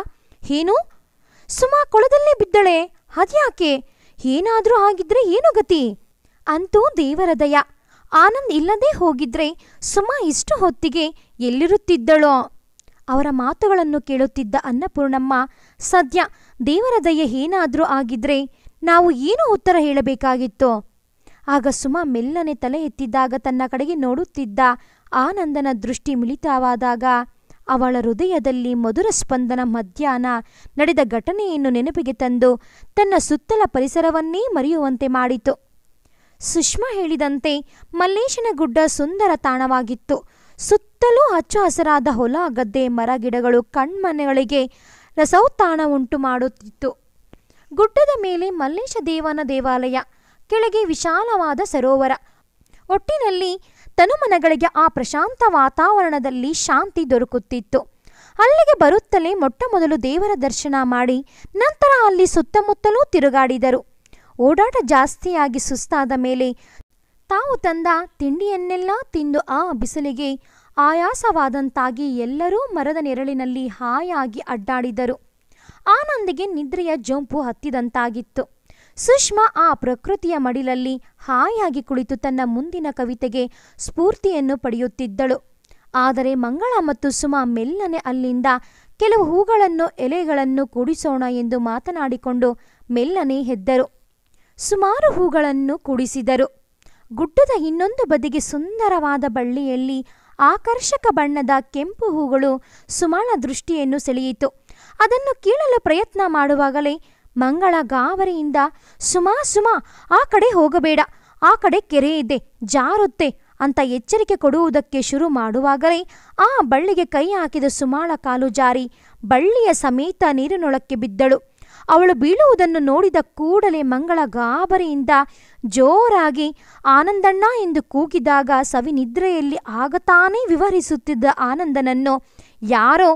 ಏನು? ಸುಮಾ ಕೊಳದಲ್ಲೇ ಬಿದ್ದಳೆ, ಅದ್ಯಾಕೆ? ಏನಾದರೂ ಆಗಿದ್ರೆ ಏನು ಗತಿ? ಅಂತೂ ದೇವರ ದಯ, ಆನಂದ್ ಇಲ್ಲದೇ ಹೋಗಿದ್ರೆ ಸುಮಾ ಇಷ್ಟು ಹೊತ್ತಿಗೆ ಎಲ್ಲಿರುತ್ತಿದ್ದಳೋ? ಅವರ ಮಾತುಗಳನ್ನು ಕೇಳುತ್ತಿದ್ದ ಅನ್ನಪೂರ್ಣಮ್ಮ, ಸದ್ಯ ದೇವರ ದಯೆ ಏನಾದರೂ ಆಗಿದ್ರೆ ನಾವು ಏನು ಉತ್ತರ ಹೇಳಬೇಕಾಗಿತ್ತು? ಆಗ ಸುಮಾ ಮೆಲ್ಲನೆ ತಲೆ ಎತ್ತಿದಾಗ ತನ್ನ ಕಡೆಗೆ ನೋಡುತ್ತಿದ್ದ ಆನಂದನ ದೃಷ್ಟಿ ಮಿಳಿತವಾದಾಗ ಅವಳ ಹೃದಯದಲ್ಲಿ ಮಧುರ ಸ್ಪಂದನ ಮಧ್ಯಾಹ್ನ ನಡೆದ ಘಟನೆಯನ್ನು ನೆನಪಿಗೆ ತಂದು ತನ್ನ ಸುತ್ತಲ ಪರಿಸರವನ್ನೇ ಮರೆಯುವಂತೆ ಮಾಡಿತು. ಸುಷ್ಮಾ ಹೇಳಿದಂತೆ ಮಲ್ಲೇಶನ ಗುಡ್ಡ ಸುಂದರ ತಾಣವಾಗಿತ್ತು. ಸುತ್ತಲೂ ಹಚ್ಚ ಹಸಿರಾದ ಹೊಲ, ಗದ್ದೆ, ಮರ, ಗಿಡಗಳು ಕಣ್ಮನೆಗಳಿಗೆ ರಸೌತಾಣ ಉಂಟು ಮಾಡುತ್ತಿತ್ತು. ಗುಡ್ಡದ ಮೇಲೆ ಮಲ್ಲೇಶ ದೇವನ ದೇವಾಲಯ, ಕೆಳಗೆ ವಿಶಾಲವಾದ ಸರೋವರ. ಒಟ್ಟಿನಲ್ಲಿ ತನುಮನಗಳಿಗೆ ಆ ಪ್ರಶಾಂತ ವಾತಾವರಣದಲ್ಲಿ ಶಾಂತಿ ದೊರಕುತ್ತಿತ್ತು. ಅಲ್ಲಿಗೆ ಬರುತ್ತಲೇ ಮೊಟ್ಟಮೊದಲು ದೇವರ ದರ್ಶನ ಮಾಡಿ ನಂತರ ಅಲ್ಲಿ ಸುತ್ತಮುತ್ತಲೂ ತಿರುಗಾಡಿದರು. ಓಡಾಟ ಜಾಸ್ತಿಯಾಗಿ ಸುಸ್ತಾದ ಮೇಲೆ ತಾವು ತಂದ ತಿಂಡಿಯನ್ನೆಲ್ಲ ತಿಂದು ಆ ಬಿಸಿಲಿಗೆ ಆಯಾಸವಾದಂತಾಗಿ ಎಲ್ಲರೂ ಮರದ ನೆರಳಿನಲ್ಲಿ ಹಾಯಾಗಿ ಅಡ್ಡಾಡಿದರು. ಆನಂದಿಗೆ ನಿದ್ರೆಯ ಜೊಂಪು ಹತ್ತಿದಂತಾಗಿತ್ತು. ಸುಷ್ಮಾ ಆ ಪ್ರಕೃತಿಯ ಮಡಿಲಲ್ಲಿ ಹಾಯಾಗಿ ಕುಳಿತು ತನ್ನ ಮುಂದಿನ ಕವಿತೆಗೆ ಸ್ಫೂರ್ತಿಯನ್ನು ಪಡೆಯುತ್ತಿದ್ದಳು. ಆದರೆ ಮಂಗಳ ಮತ್ತು ಸುಮಾ ಮೆಲ್ಲನೆ ಅಲ್ಲಿಂದ ಕೆಲವು ಹೂಗಳನ್ನು, ಎಲೆಗಳನ್ನು ಕೂಡಿಸೋಣ ಎಂದು ಮಾತನಾಡಿಕೊಂಡು ಮೆಲ್ಲನೆ ಎದ್ದರು. ಸುಮಾರು ಹೂಗಳನ್ನು ಕೂಡಿಸಿದರು. ಗುಡ್ಡದ ಇನ್ನೊಂದು ಬದಿಗೆ ಸುಂದರವಾದ ಬಳ್ಳಿಯಲ್ಲಿ ಆಕರ್ಷಕ ಬಣ್ಣದ ಕೆಂಪು ಹೂಗಳು ಸುಮಾಳ ದೃಷ್ಟಿಯನ್ನು ಸೆಳೆಯಿತು. ಅದನ್ನು ಕೀಳಲು ಪ್ರಯತ್ನ ಮಾಡುವಾಗಲೇ ಮಂಗಳ ಗಾಬರಿಯಿಂದ, ಸುಮಾ ಸುಮಾ, ಆ ಕಡೆ ಹೋಗಬೇಡ, ಆ ಕಡೆ ಕೆರೆ ಇದೆ, ಜಾರುತ್ತೆ ಅಂತ ಎಚ್ಚರಿಕೆ ಕೊಡುವುದಕ್ಕೆ ಶುರು ಮಾಡುವಾಗಲೇ ಆ ಬಳ್ಳಿಗೆ ಕೈ ಹಾಕಿದ ಸುಮಾಳ ಕಾಲು ಜಾರಿ ಬಳ್ಳಿಯ ಸಮೇತ ನೀರಿನೊಳಕ್ಕೆ ಬಿದ್ದಳು. ಅವಳು ಬೀಳುವುದನ್ನು ನೋಡಿದ ಕೂಡಲೇ ಮಂಗಳ ಗಾಬರಿಯಿಂದ ಜೋರಾಗಿ ಆನಂದಣ್ಣ ಎಂದು ಕೂಗಿದಾಗ ಸವಿನಿದ್ರೆಯಲ್ಲಿ ಆಗತಾನೇ ವಿವರಿಸುತ್ತಿದ್ದ ಆನಂದನನ್ನು ಯಾರೋ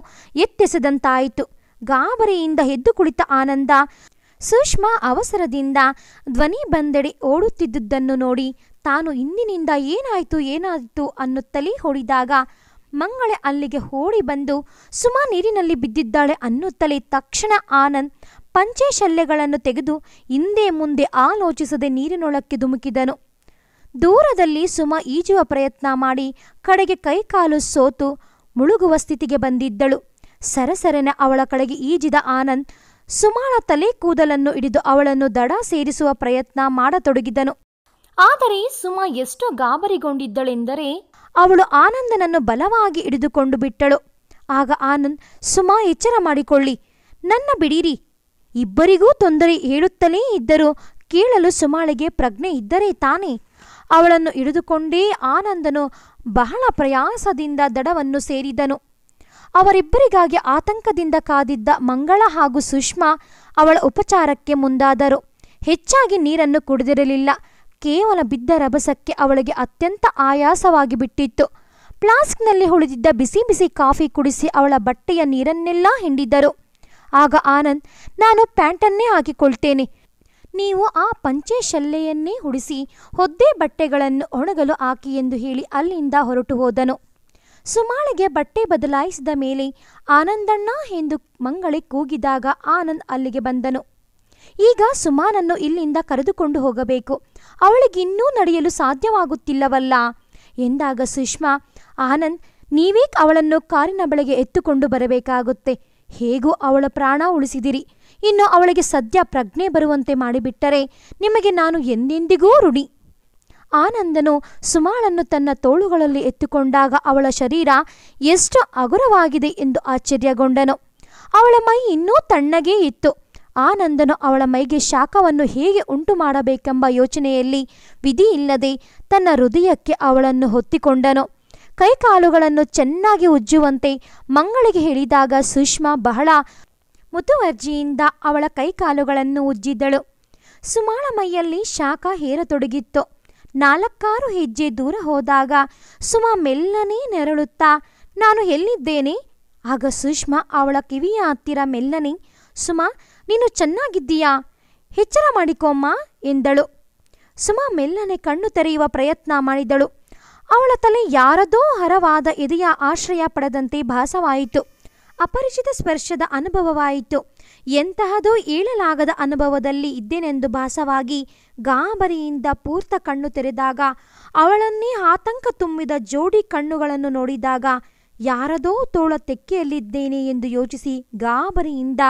ಎತ್ತೆಸೆದಂತಾಯಿತು. ಗಾಬರಿಯಿಂದ ಎದ್ದು ಕುಳಿತ ಆನಂದ ಸುಷ್ಮಾ ಅವಸರದಿಂದ ಧ್ವನಿ ಬಂದೆಡೆ ಓಡುತ್ತಿದ್ದುದನ್ನು ನೋಡಿ ತಾನು ಇಂದಿನಿಂದ ಏನಾಯಿತು ಅನ್ನುತ್ತಲೇ ಹೊಡಿದಾಗ ಮಂಗಳೆ ಅಲ್ಲಿಗೆ ಓಡಿ ಬಂದು ಸುಮಾ ನೀರಿನಲ್ಲಿ ಬಿದ್ದಿದ್ದಾಳೆ ಅನ್ನುತ್ತಲೇ ತಕ್ಷಣ ಆನಂದ್ ಪಂಚೆ ಶಲ್ಯಗಳನ್ನು ತೆಗೆದು ಹಿಂದೆ ಮುಂದೆ ಆಲೋಚಿಸದೆ ನೀರಿನೊಳಕ್ಕೆ ಧುಮುಕಿದನು. ದೂರದಲ್ಲಿ ಸುಮಾ ಈಜುವ ಪ್ರಯತ್ನ ಮಾಡಿ ಕಡೆಗೆ ಕೈಕಾಲು ಸೋತು ಮುಳುಗುವ ಸ್ಥಿತಿಗೆ ಬಂದಿದ್ದಳು. ಸರಸರನೆ ಅವಳ ಕಡೆಗೆ ಈಜಿದ ಆನಂದ್ ಸುಮಾಳ ತಲೆ ಕೂದಲನ್ನು ಹಿಡಿದು ಅವಳನ್ನು ದಡ ಸೇರಿಸುವ ಪ್ರಯತ್ನ ಮಾಡತೊಡಗಿದನು. ಆದರೆ ಸುಮಾ ಎಷ್ಟು ಗಾಬರಿಗೊಂಡಿದ್ದಳೆಂದರೆ ಅವಳು ಆನಂದನನ್ನು ಬಲವಾಗಿ ಹಿಡಿದುಕೊಂಡು ಬಿಟ್ಟಳು. ಆಗ ಆನಂದ್, ಸುಮಾ, ಎಚ್ಚರ ಮಾಡಿಕೊಳ್ಳಿ, ನನ್ನ ಬಿಡಿರಿ. ಇಬ್ಬರಿಗೂ ತೊಂದರೆ ಹೇಳುತ್ತಲೇ ಇದ್ದರೂ ಕೇಳಲು ಸುಮಾಳಿಗೆ ಪ್ರಜ್ಞೆ ಇದ್ದರೆ ತಾನೆ. ಅವಳನ್ನು ಹಿಡಿದುಕೊಂಡೇ ಆನಂದನು ಬಹಳ ಪ್ರಯಾಸದಿಂದ ದಡವನ್ನು ಸೇರಿದನು. ಅವರಿಬ್ಬರಿಗಾಗಿ ಆತಂಕದಿಂದ ಕಾದಿದ್ದ ಮಂಗಳ ಹಾಗೂ ಸುಷ್ಮಾ ಅವಳ ಉಪಚಾರಕ್ಕೆ ಮುಂದಾದರು. ಹೆಚ್ಚಾಗಿ ನೀರನ್ನು ಕುಡಿದಿರಲಿಲ್ಲ. ಕೇವಲ ಬಿದ್ದ ರಭಸಕ್ಕೆ ಅವಳಿಗೆ ಅತ್ಯಂತ ಆಯಾಸವಾಗಿ ಬಿಟ್ಟಿತ್ತು. ಫ್ಲಾಸ್ಕ್ನಲ್ಲಿ ಉಳಿದಿದ್ದ ಬಿಸಿ ಬಿಸಿ ಕಾಫಿ ಕುಡಿಸಿ ಅವಳ ಬಟ್ಟೆಯ ನೀರನ್ನೆಲ್ಲ ಹಿಂಡಿದರು. ಆಗ ಆನಂದ್, ನಾನು ಪ್ಯಾಂಟನ್ನೇ ಹಾಕಿಕೊಳ್ತೇನೆ, ನೀವು ಆ ಪಂಚೆ ಶಲ್ಲೆಯನ್ನೇ ಉಡಿಸಿ ಹೊದ್ದೆ ಬಟ್ಟೆಗಳನ್ನು ಒಣಗಲು ಹಾಕಿ ಎಂದು ಹೇಳಿ ಅಲ್ಲಿಂದ ಹೊರಟು ಹೋದನು. ಸುಮಾಳಿಗೆ ಬಟ್ಟೆ ಬದಲಾಯಿಸಿದ ಮೇಲೆ ಆನಂದಣ್ಣ ಎಂದು ಮಂಗಳೆ ಕೂಗಿದಾಗ ಆನಂದ್ ಅಲ್ಲಿಗೆ ಬಂದನು. ಈಗ ಸುಮಾನನ್ನು ಇಲ್ಲಿಂದ ಕರೆದುಕೊಂಡು ಹೋಗಬೇಕು, ಅವಳಿಗಿನ್ನೂ ನಡೆಯಲು ಸಾಧ್ಯವಾಗುತ್ತಿಲ್ಲವಲ್ಲ ಎಂದಾಗ ಸುಷ್ಮಾ, ಆನಂದ್, ನೀವೇ ಅವಳನ್ನು ಕಾರಿನ ಬಳಿಗೆ ಎತ್ತುಕೊಂಡು ಬರಬೇಕಾಗುತ್ತೆ. ಹೇಗೂ ಅವಳ ಪ್ರಾಣ ಉಳಿಸಿದಿರಿ, ಇನ್ನು ಅವಳಿಗೆ ಸದ್ಯ ಪ್ರಜ್ಞೆ ಬರುವಂತೆ ಮಾಡಿಬಿಟ್ಟರೆ ನಿಮಗೆ ನಾನು ಎಂದೆಂದಿಗೂ ಋಣಿ. ಆನಂದನು ಸುಮಾಳನ್ನು ತನ್ನ ತೋಳುಗಳಲ್ಲಿ ಎತ್ತುಕೊಂಡಾಗ ಅವಳ ಶರೀರ ಎಷ್ಟು ಹಗುರವಾಗಿದೆ ಎಂದು ಆಶ್ಚರ್ಯಗೊಂಡನು. ಅವಳ ಮೈ ಇನ್ನೂ ತಣ್ಣಗೇ ಇತ್ತು. ಆನಂದನು ಅವಳ ಮೈಗೆ ಶಾಖವನ್ನು ಹೇಗೆ ಉಂಟು ಮಾಡಬೇಕೆಂಬ ಯೋಚನೆಯಲ್ಲಿ ವಿಧಿಯಿಲ್ಲದೆ ತನ್ನ ಹೃದಯಕ್ಕೆ ಅವಳನ್ನು ಹೊತ್ತಿಕೊಂಡನು. ಕೈಕಾಲುಗಳನ್ನು ಚೆನ್ನಾಗಿ ಉಜ್ಜುವಂತೆ ಮಂಗಳಿಗೆ ಹೇಳಿದಾಗ ಸುಷ್ಮಾ ಬಹಳ ಮುತುವರ್ಜಿಯಿಂದ ಅವಳ ಕೈಕಾಲುಗಳನ್ನು ಉಜ್ಜಿದಳು. ಸುಮಾಳ ಮೈಯಲ್ಲಿ ಶಾಖ ಹೇರತೊಡಗಿತ್ತು. 4-6 ಹೆಜ್ಜೆ ದೂರ ಹೋದಾಗ ಸುಮಾ ಮೆಲ್ಲನೆ ನೆರಳುತ್ತಾ, ನಾನು ಎಲ್ಲಿದ್ದೇನೆ? ಆಗ ಸುಷ್ಮಾ ಅವಳ ಕಿವಿಯ ಹತ್ತಿರ ಮೆಲ್ಲನೆ, ಸುಮಾ, ನೀನು ಚೆನ್ನಾಗಿದ್ದೀಯಾ? ಎಚ್ಚರ ಮಾಡಿಕೊಮ್ಮ ಎಂದಳು. ಸುಮಾ ಮೆಲ್ಲನೆ ಕಣ್ಣು ತೆರೆಯುವ ಪ್ರಯತ್ನ ಮಾಡಿದಳು. ಅವಳ ತಲೆ ಯಾರದೋ ಹರವಾದ ಎದೆಯ ಆಶ್ರಯ ಪಡೆದಂತೆ ಭಾಸವಾಯಿತು. ಅಪರಿಚಿತ ಸ್ಪರ್ಶದ ಅನುಭವವಾಯಿತು. ಎಂತಹದೋ ಏಳಲಾಗದ ಅನುಭವದಲ್ಲಿ ಇದ್ದೇನೆಂದು ಭಾಸವಾಗಿ ಗಾಬರಿಯಿಂದ ಪೂರ್ತ ಕಣ್ಣು ತೆರೆದಾಗ ಅವಳನ್ನೇ ಆತಂಕ ತುಂಬಿದ ಜೋಡಿ ಕಣ್ಣುಗಳನ್ನು ನೋಡಿದಾಗ ಯಾರದೋ ತೋಳ ತೆಕ್ಕೆಯಲ್ಲಿದ್ದೇನೆ ಎಂದು ಯೋಚಿಸಿ ಗಾಬರಿಯಿಂದ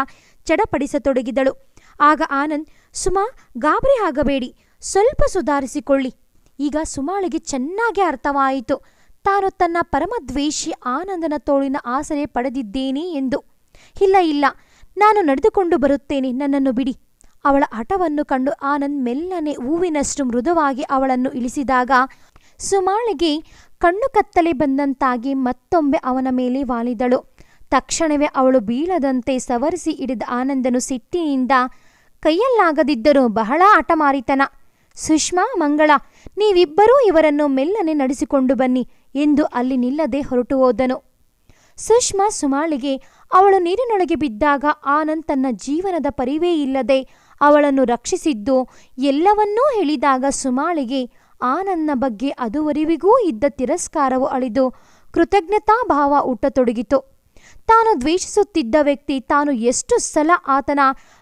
ಚಡಪಡಿಸತೊಡಗಿದಳು. ಆಗ ಆನಂದ್, ಸುಮಾ, ಗಾಬರಿ ಆಗಬೇಡಿ, ಸ್ವಲ್ಪ ಸುಧಾರಿಸಿಕೊಳ್ಳಿ. ಈಗ ಸುಮಾಳಿಗೆ ಚೆನ್ನಾಗಿ ಅರ್ಥವಾಯಿತು ತಾನು ತನ್ನ ಪರಮದ್ವೇಷಿ ಆನಂದನ ತೋಳಿನ ಆಸರೆ ಪಡೆದಿದ್ದೇನೆ ಎಂದು. ಇಲ್ಲ ಇಲ್ಲ, ನಾನು ನಡೆದುಕೊಂಡು ಬರುತ್ತೇನೆ, ನನ್ನನ್ನು ಬಿಡಿ. ಅವಳ ಹಠವನ್ನು ಕಂಡು ಆನಂದ್ ಮೆಲ್ಲನೆ ಹೂವಿನಷ್ಟು ಮೃದುವಾಗಿ ಅವಳನ್ನು ಇಳಿಸಿದಾಗ ಸುಮಾಳಿಗೆ ಕಣ್ಣು ಕತ್ತಲೆ ಬಂದಂತಾಗಿ ಮತ್ತೊಮ್ಮೆ ಅವನ ಮೇಲೆ ವಾಲಿದಳು. ತಕ್ಷಣವೇ ಅವಳು ಬೀಳದಂತೆ ಸವರಿಸಿ ಹಿಡಿದ ಆನಂದನು ಸಿಟ್ಟಿನಿಂದ, ಕೈಯಲ್ಲಾಗದಿದ್ದರೂ ಬಹಳ ಹಠಮಾರಿತನ. ಸುಷ್ಮಾ, ಮಂಗಳ, ನೀವಿಬ್ಬರೂ ಇವರನ್ನು ಮೆಲ್ಲನೆ ನಡೆಸಿಕೊಂಡು ಬನ್ನಿ ಎಂದು ಅಲ್ಲಿ ನಿಲ್ಲದೆ ಹೊರಟು ಹೋದನು. ಸುಷ್ಮಾ ಸುಮಾಳಿಗೆ ಅವಳು ನೀರಿನೊಳಗೆ ಬಿದ್ದಾಗ ಆನಂದ್ ತನ್ನ ಜೀವನದ ಪರಿವೇ ಇಲ್ಲದೆ ಅವಳನ್ನು ರಕ್ಷಿಸಿದ್ದು ಎಲ್ಲವನ್ನೂ ಹೇಳಿದಾಗ ಸುಮಾಳಿಗೆ ಆನಂದ್ನ ಬಗ್ಗೆ ಅದುವರೆವಿಗೂ ಇದ್ದ ತಿರಸ್ಕಾರವು ಅಳಿದು ಕೃತಜ್ಞತಾ ಭಾವ ಹುಟ್ಟತೊಡಗಿತು. ತಾನು ದ್ವೇಷಿಸುತ್ತಿದ್ದ ವ್ಯಕ್ತಿ ತಾನು ಎಷ್ಟು ಸಲ ಆತನ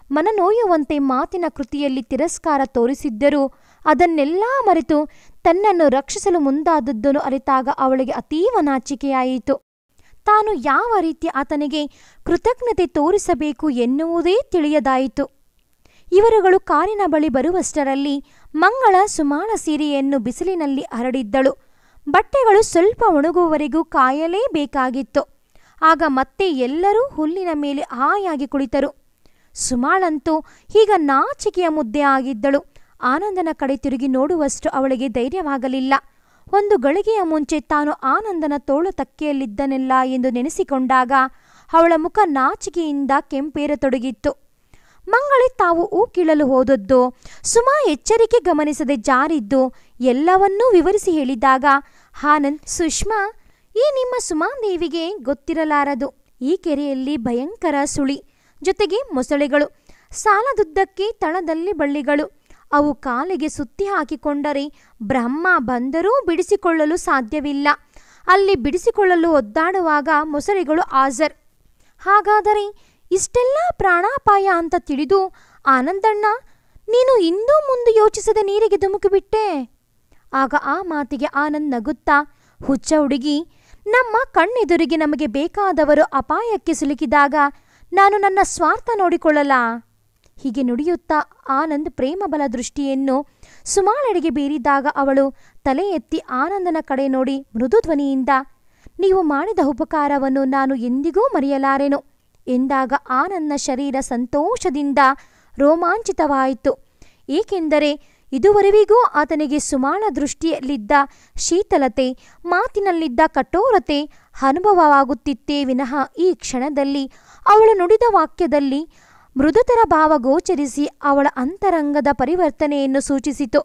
ಮನನೋಯುವಂತೆ ಮಾತಿನ ಕೃತಿಯಲ್ಲಿ ತಿರಸ್ಕಾರ ತೋರಿಸಿದ್ದರೂ ಅದನ್ನೆಲ್ಲ ಮರೆತು ತನ್ನನ್ನು ರಕ್ಷಿಸಲು ಮುಂದಾದದ್ದನ್ನು ಅರಿತಾಗ ಅವಳಿಗೆ ಅತೀವ ನಾಚಿಕೆಯಾಯಿತು. ತಾನು ಯಾವ ರೀತಿ ಆತನಿಗೆ ಕೃತಜ್ಞತೆ ತೋರಿಸಬೇಕು ಎನ್ನುವುದೇ ತಿಳಿಯದಾಯಿತು. ಇವರುಗಳು ಕಾರಿನ ಬಳಿ ಬರುವಷ್ಟರಲ್ಲಿ ಮಂಗಳ ಸುಮಾಳ ಸೀರೆಯನ್ನು ಬಿಸಿಲಿನಲ್ಲಿ ಹರಡಿದ್ದಳು. ಬಟ್ಟೆಗಳು ಸ್ವಲ್ಪ ಒಣಗುವವರೆಗೂ ಕಾಯಲೇಬೇಕಾಗಿತ್ತು. ಆಗ ಮತ್ತೆ ಎಲ್ಲರೂ ಹುಲ್ಲಿನ ಮೇಲೆ ಹಾಯಾಗಿ ಕುಳಿತರು. ಸುಮಾಳಂತೂ ಈಗ ನಾಚಿಕೆಯ ಮುದ್ದೆ ಆಗಿದ್ದಳು. ಆನಂದನ ಕಡೆ ತಿರುಗಿ ನೋಡುವಷ್ಟು ಅವಳಿಗೆ ಧೈರ್ಯವಾಗಲಿಲ್ಲ. ಒಂದು ಗಳಿಗೆಯ ಮುಂಚೆ ತಾನು ಆನಂದನ ತೋಳು ತಕ್ಕೆಯಲ್ಲಿದ್ದನೆಲ್ಲ ಎಂದು ನೆನೆಸಿಕೊಂಡಾಗ ಅವಳ ಮುಖ ನಾಚಿಕೆಯಿಂದ ಕೆಂಪೇರತೊಡಗಿತ್ತು. ಮಂಗಳೆ ತಾವು ಹೂ ಕೀಳಲು ಹೋದದ್ದು, ಸುಮಾ ಎಚ್ಚರಿಕೆ ಗಮನಿಸದೆ ಜಾರಿದ್ದು ಎಲ್ಲವನ್ನೂ ವಿವರಿಸಿ ಹೇಳಿದಾಗ ಆನಂದ್, ಸುಷ್ಮಾ, ಈ ನಿಮ್ಮ ಸುಮಾದೇವಿಗೆ ಗೊತ್ತಿರಲಾರದು. ಈ ಕೆರೆಯಲ್ಲಿ ಭಯಂಕರ ಸುಳಿ, ಜೊತೆಗೆ ಮೊಸಳೆಗಳು, ಸಾಲದುದ್ದಕ್ಕೆ ತಳದಲ್ಲಿ ಬಳ್ಳಿಗಳು. ಅವು ಕಾಲಿಗೆ ಸುತ್ತಿ ಹಾಕಿಕೊಂಡರೆ ಬ್ರಹ್ಮ ಬಂದರೂ ಬಿಡಿಸಿಕೊಳ್ಳಲು ಸಾಧ್ಯವಿಲ್ಲ. ಅಲ್ಲಿ ಬಿಡಿಸಿಕೊಳ್ಳಲು ಒದ್ದಾಡುವಾಗ ಮೊಸಳೆಗಳು ಹಾಜರ್. ಹಾಗಾದರೆ ಇಷ್ಟೆಲ್ಲ ಪ್ರಾಣಾಪಾಯ ಅಂತ ತಿಳಿದು ಆನಂದಣ್ಣ ನೀನು ಇಂದೂ ಮುಂದೆ ಯೋಚಿಸದೆ ನೀರಿಗೆ ಧುಮುಕಿಬಿಟ್ಟೆ. ಆಗ ಆ ಮಾತಿಗೆ ಆನಂದ್ ನಗುತ್ತಾ, ಹುಚ್ಚ ಹುಡುಗಿ, ನಮ್ಮ ಕಣ್ಣೆದುರಿಗೆ ನಮಗೆ ಬೇಕಾದವರು ಅಪಾಯಕ್ಕೆ ಸಿಲುಕಿದಾಗ ನಾನು ನನ್ನ ಸ್ವಾರ್ಥ ನೋಡಿಕೊಳ್ಳಲ್ಲ. ಹೀಗೆ ನುಡಿಯುತ್ತಾ ಆನಂದ್ ಪ್ರೇಮಬಲ ದೃಷ್ಟಿಯನ್ನು ಸುಮಾಳೆಡೆಗೆ ಬೀರಿದಾಗ ಅವಳು ತಲೆ ಎತ್ತಿ ಆನಂದನ ಕಡೆ ನೋಡಿ ಮೃದು ಧ್ವನಿಯಿಂದ, ನೀವು ಮಾಡಿದ ಉಪಕಾರವನ್ನು ನಾನು ಎಂದಿಗೂ ಮರೆಯಲಾರೆನು ಎಂದಾಗ ಆನಂದ್ನ ಶರೀರ ಸಂತೋಷದಿಂದ ರೋಮಾಂಚಿತವಾಯಿತು. ಏಕೆಂದರೆ ಇದುವರೆವಿಗೂ ಆತನಿಗೆ ಸುಮಾಳ ದೃಷ್ಟಿಯಲ್ಲಿದ್ದ ಶೀತಲತೆ, ಮಾತಿನಲ್ಲಿದ್ದ ಕಠೋರತೆ ಅನುಭವವಾಗುತ್ತಿತ್ತೇ ವಿನಃ ಈ ಕ್ಷಣದಲ್ಲಿ ಅವಳು ನುಡಿದ ವಾಕ್ಯದಲ್ಲಿ ಮೃದುತರ ಭಾವ ಗೋಚರಿಸಿ ಅವಳ ಅಂತರಂಗದ ಪರಿವರ್ತನೆಯನ್ನು ಸೂಚಿಸಿತು.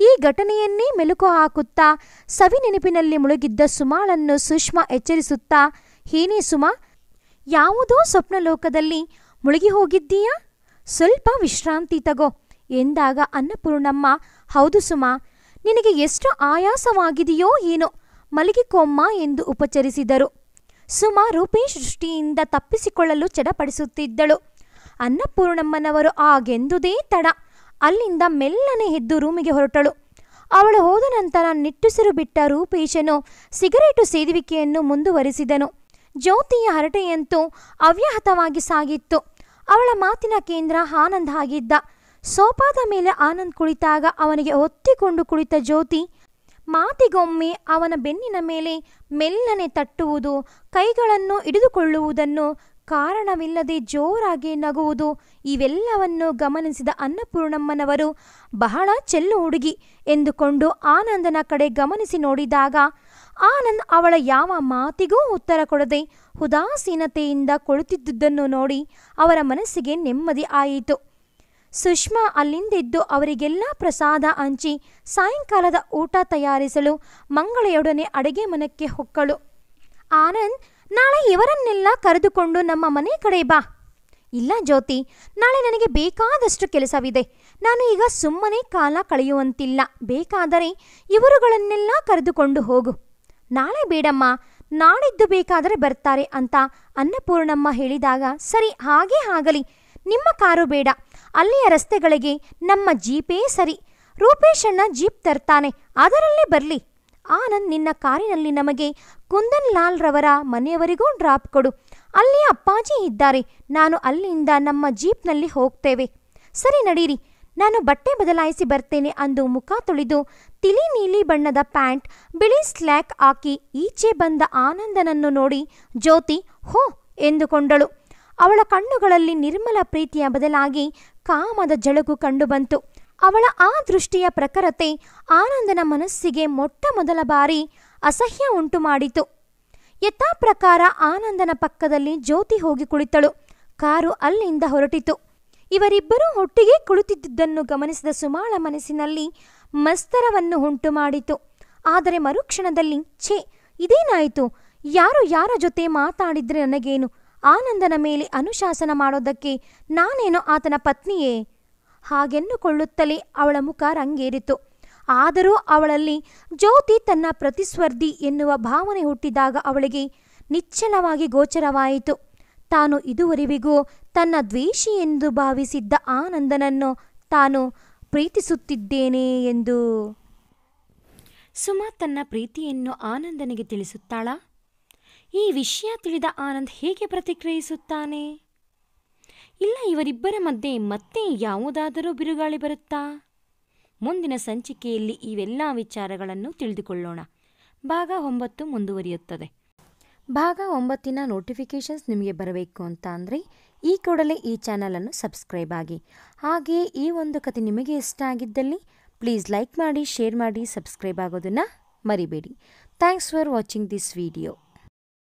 ಈ ಘಟನೆಯನ್ನೇ ಮೆಲುಕು ಹಾಕುತ್ತಾ ಸವಿ ನೆನಪಿನಲ್ಲಿ ಮುಳುಗಿದ್ದ ಸುಮಾಳನ್ನು ಸುಷ್ಮಾ ಎಚ್ಚರಿಸುತ್ತಾ, ಏನೇ ಸುಮಾ, ಯಾವುದೋ ಸ್ವಪ್ನಲೋಕದಲ್ಲಿ ಮುಳುಗಿ ಹೋಗಿದ್ದೀಯಾ? ಸ್ವಲ್ಪ ವಿಶ್ರಾಂತಿ ತಗೋ ಎಂದಾಗ ಅನ್ನಪೂರ್ಣಮ್ಮ, ಹೌದು ಸುಮಾ, ನಿನಗೆ ಎಷ್ಟು ಆಯಾಸವಾಗಿದೆಯೋ ಏನೋ, ಮಲಗಿಕೊಮ್ಮ ಎಂದು ಉಪಚರಿಸಿದರು. ಸುಮಾ ರೂಪೇಶ್ ದೃಷ್ಟಿಯಿಂದ ತಪ್ಪಿಸಿಕೊಳ್ಳಲು ಚಡಪಡಿಸುತ್ತಿದ್ದಳು. ಅನ್ನಪೂರ್ಣಮ್ಮನವರು ಆಗೆಂದುದೇ ತಡ ಅಲ್ಲಿಂದ ಮೆಲ್ಲನೆ ಎದ್ದು ರೂಮಿಗೆ ಹೊರಟಳು. ಅವಳು ಹೋದ ನಂತರ ನಿಟ್ಟುಸಿರು ಬಿಟ್ಟ ರೂಪೇಶನು ಸಿಗರೇಟು ಸೇದುವಿಕೆಯನ್ನು ಮುಂದುವರಿಸಿದನು. ಜ್ಯೋತಿಯ ಹರಟೆಯಂತೂ ಅವ್ಯಾಹತವಾಗಿ ಸಾಗಿತ್ತು. ಅವಳ ಮಾತಿನ ಕೇಂದ್ರ ಆನಂದ್ ಆಗಿದ್ದ. ಸೋಫಾದ ಮೇಲೆ ಆನಂದ್ ಕುಳಿತಾಗ ಅವನಿಗೆ ಒತ್ತಿಕೊಂಡು ಕುಳಿತ ಜ್ಯೋತಿ ಮಾತಿಗೊಮ್ಮೆ ಅವನ ಬೆನ್ನಿನ ಮೇಲೆ ಮೆಲ್ಲನೆ ತಟ್ಟುವುದು, ಕೈಗಳನ್ನು ಹಿಡಿದುಕೊಳ್ಳುವುದನ್ನು, ಕಾರಣವಿಲ್ಲದೆ ಜೋರಾಗಿ ನಗುವುದು, ಇವೆಲ್ಲವನ್ನು ಗಮನಿಸಿದ ಅನ್ನಪೂರ್ಣಮ್ಮನವರು ಬಹಳ ಚೆಲ್ಲು ಹುಡುಗಿ ಎಂದುಕೊಂಡು ಆನಂದನ ಕಡೆ ಗಮನಿಸಿ ನೋಡಿದಾಗ ಆನಂದ್ ಅವಳ ಯಾವ ಮಾತಿಗೂ ಉತ್ತರ ಕೊಡದೆ ಉದಾಸೀನತೆಯಿಂದ ಕುಳಿತಿದ್ದುದನ್ನು ನೋಡಿ ಅವರ ಮನಸ್ಸಿಗೆ ನೆಮ್ಮದಿ ಆಯಿತು. ಸುಷ್ಮಾ ಅಲ್ಲಿಂದೆದ್ದು ಅವರಿಗೆಲ್ಲ ಪ್ರಸಾದ ಹಂಚಿ ಸಾಯಂಕಾಲದ ಊಟ ತಯಾರಿಸಲು ಮಂಗಳೆಯೊಡನೆ ಅಡುಗೆ ಮನಕ್ಕೆ ಹೊಕ್ಕಳು. ಆನಂದ್, ನಾಳೆ ಇವರನ್ನೆಲ್ಲ ಕರೆದುಕೊಂಡು ನಮ್ಮ ಮನೆ ಕಡೆ ಬಾ. ಇಲ್ಲ ಜ್ಯೋತಿ, ನಾಳೆ ನನಗೆ ಬೇಕಾದಷ್ಟು ಕೆಲಸವಿದೆ. ನಾನು ಈಗ ಸುಮ್ಮನೆ ಕಾಲ ಕಳೆಯುವಂತಿಲ್ಲ. ಬೇಕಾದರೆ ಇವರುಗಳನ್ನೆಲ್ಲ ಕರೆದುಕೊಂಡು ಹೋಗು. ನಾಳೆ ಬೇಡಮ್ಮ, ನಾಡಿದ್ದು ಬೇಕಾದರೆ ಬರ್ತಾರೆ ಅಂತ ಅನ್ನಪೂರ್ಣಮ್ಮ ಹೇಳಿದಾಗ, ಸರಿ, ಹಾಗೇ ಆಗಲಿ. ನಿಮ್ಮ ಕಾರು ಬೇಡ, ಅಲ್ಲಿಯ ರಸ್ತೆಗಳಿಗೆ ನಮ್ಮ ಜೀಪೇ ಸರಿ. ರೂಪೇಶಣ್ಣ ಜೀಪ್ ತರ್ತಾನೆ, ಅದರಲ್ಲೇ ಬರಲಿ. ಆನಂದ್, ನಿನ್ನ ಕಾರಿನಲ್ಲಿ ನಮಗೆ ಕುಂದನ್ ಲಾಲ್ ರವರ ಮನೆಯವರಿಗೂ ಡ್ರಾಪ್ ಕೊಡು. ಅಲ್ಲಿ ಅಪ್ಪಾಜಿ ಇದ್ದಾರೆ. ನಾನು ಅಲ್ಲಿಂದ ನಮ್ಮ ಜೀಪ್ನಲ್ಲಿ ಹೋಗ್ತೇವೆ. ಸರಿ, ನಡೀರಿ, ನಾನು ಬಟ್ಟೆ ಬದಲಾಯಿಸಿ ಬರ್ತೇನೆ ಅಂದು ಮುಖ ತೊಳೆದು ತಿಳಿ ನೀಲಿ ಬಣ್ಣದ ಪ್ಯಾಂಟ್, ಬಿಳಿ ಸ್ಲ್ಯಾಕ್ ಹಾಕಿ ಈಚೆ ಬಂದ ಆನಂದನನ್ನು ನೋಡಿ ಜ್ಯೋತಿ ಹೋ ಎಂದುಕೊಂಡಳು. ಅವಳ ಕಣ್ಣುಗಳಲ್ಲಿ ನಿರ್ಮಲ ಪ್ರೀತಿಯ ಬದಲಾಗಿ ಕಾಮದ ಜಳಗು ಕಂಡುಬಂತು. ಅವಳ ಆ ದೃಷ್ಟಿಯ ಪ್ರಖರತೆ ಆನಂದನ ಮನಸ್ಸಿಗೆ ಮೊಟ್ಟ ಮೊದಲ ಬಾರಿ ಅಸಹ್ಯ ಉಂಟು ಮಾಡಿತು. ಯಥಾ ಪ್ರಕಾರ ಆನಂದನ ಪಕ್ಕದಲ್ಲಿ ಜ್ಯೋತಿ ಹೋಗಿ ಕುಳಿತಳು. ಕಾರು ಅಲ್ಲಿಂದ ಹೊರಟಿತು. ಇವರಿಬ್ಬರೂ ಒಟ್ಟಿಗೆ ಕುಳಿತಿದ್ದುದನ್ನು ಗಮನಿಸಿದ ಸುಮಾಳ ಮನಸ್ಸಿನಲ್ಲಿ ಮಸ್ತರವನ್ನು ಉಂಟು ಮಾಡಿತು. ಆದರೆ ಮರುಕ್ಷಣದಲ್ಲಿ ಛೇ, ಇದೇನಾಯಿತು? ಯಾರು ಯಾರ ಜೊತೆ ಮಾತಾಡಿದ್ರೆ ನನಗೇನು? ಆನಂದನ ಮೇಲೆ ಅನುಶಾಸನ ಮಾಡೋದಕ್ಕೆ ನಾನೇನೋ ಆತನ ಪತ್ನಿಯೇ? ಹಾಗೆನ್ನುಕೊಳ್ಳುತ್ತಲೇ ಅವಳ ಮುಖ ರಂಗೇರಿತು. ಆದರೂ ಅವಳಲ್ಲಿ ಜ್ಯೋತಿ ತನ್ನ ಪ್ರತಿಸ್ಪರ್ಧಿ ಎನ್ನುವ ಭಾವನೆ ಹುಟ್ಟಿದಾಗ ಅವಳಿಗೆ ನಿಶ್ಚಲವಾಗಿ ಗೋಚರವಾಯಿತು. ತಾನು ಇದುವರೆವಿಗೂ ತನ್ನ ದ್ವೇಷಿ ಎಂದು ಭಾವಿಸಿದ್ದ ಆನಂದನನ್ನು ತಾನು ಪ್ರೀತಿಸುತ್ತಿದ್ದೇನೆ ಎಂದು. ಸುಮಾ ತನ್ನ ಪ್ರೀತಿಯನ್ನು ಆನಂದನಿಗೆ ತಿಳಿಸುತ್ತಾಳಾ? ಈ ವಿಷಯ ತಿಳಿದ ಆನಂದ್ ಹೇಗೆ ಪ್ರತಿಕ್ರಿಯಿಸುತ್ತಾನೆ? ಇಲ್ಲ, ಇವರಿಬ್ಬರ ಮಧ್ಯೆ ಮತ್ತೆ ಯಾವುದಾದರೂ ಬಿರುಗಾಳಿ ಬರುತ್ತಾ? ಮುಂದಿನ ಸಂಚಿಕೆಯಲ್ಲಿ ಇವೆಲ್ಲ ವಿಚಾರಗಳನ್ನು ತಿಳಿದುಕೊಳ್ಳೋಣ. ಭಾಗ 9 ಮುಂದುವರಿಯುತ್ತದೆ. ಭಾಗ 9ನ ನೋಟಿಫಿಕೇಷನ್ಸ್ ನಿಮಗೆ ಬರಬೇಕು ಅಂತ ಅಂದರೆ ಈ ಕೂಡಲೇ ಈ ಚಾನಲನ್ನು ಸಬ್ಸ್ಕ್ರೈಬ್ ಆಗಿ. ಹಾಗೆಯೇ ಈ ಒಂದು ಕತೆ ನಿಮಗೆ ಇಷ್ಟ ಆಗಿದ್ದಲ್ಲಿ ಪ್ಲೀಸ್ ಲೈಕ್ ಮಾಡಿ, ಶೇರ್ ಮಾಡಿ, ಸಬ್ಸ್ಕ್ರೈಬ್ ಆಗೋದನ್ನು ಮರಿಬೇಡಿ. Thanks for watching this video.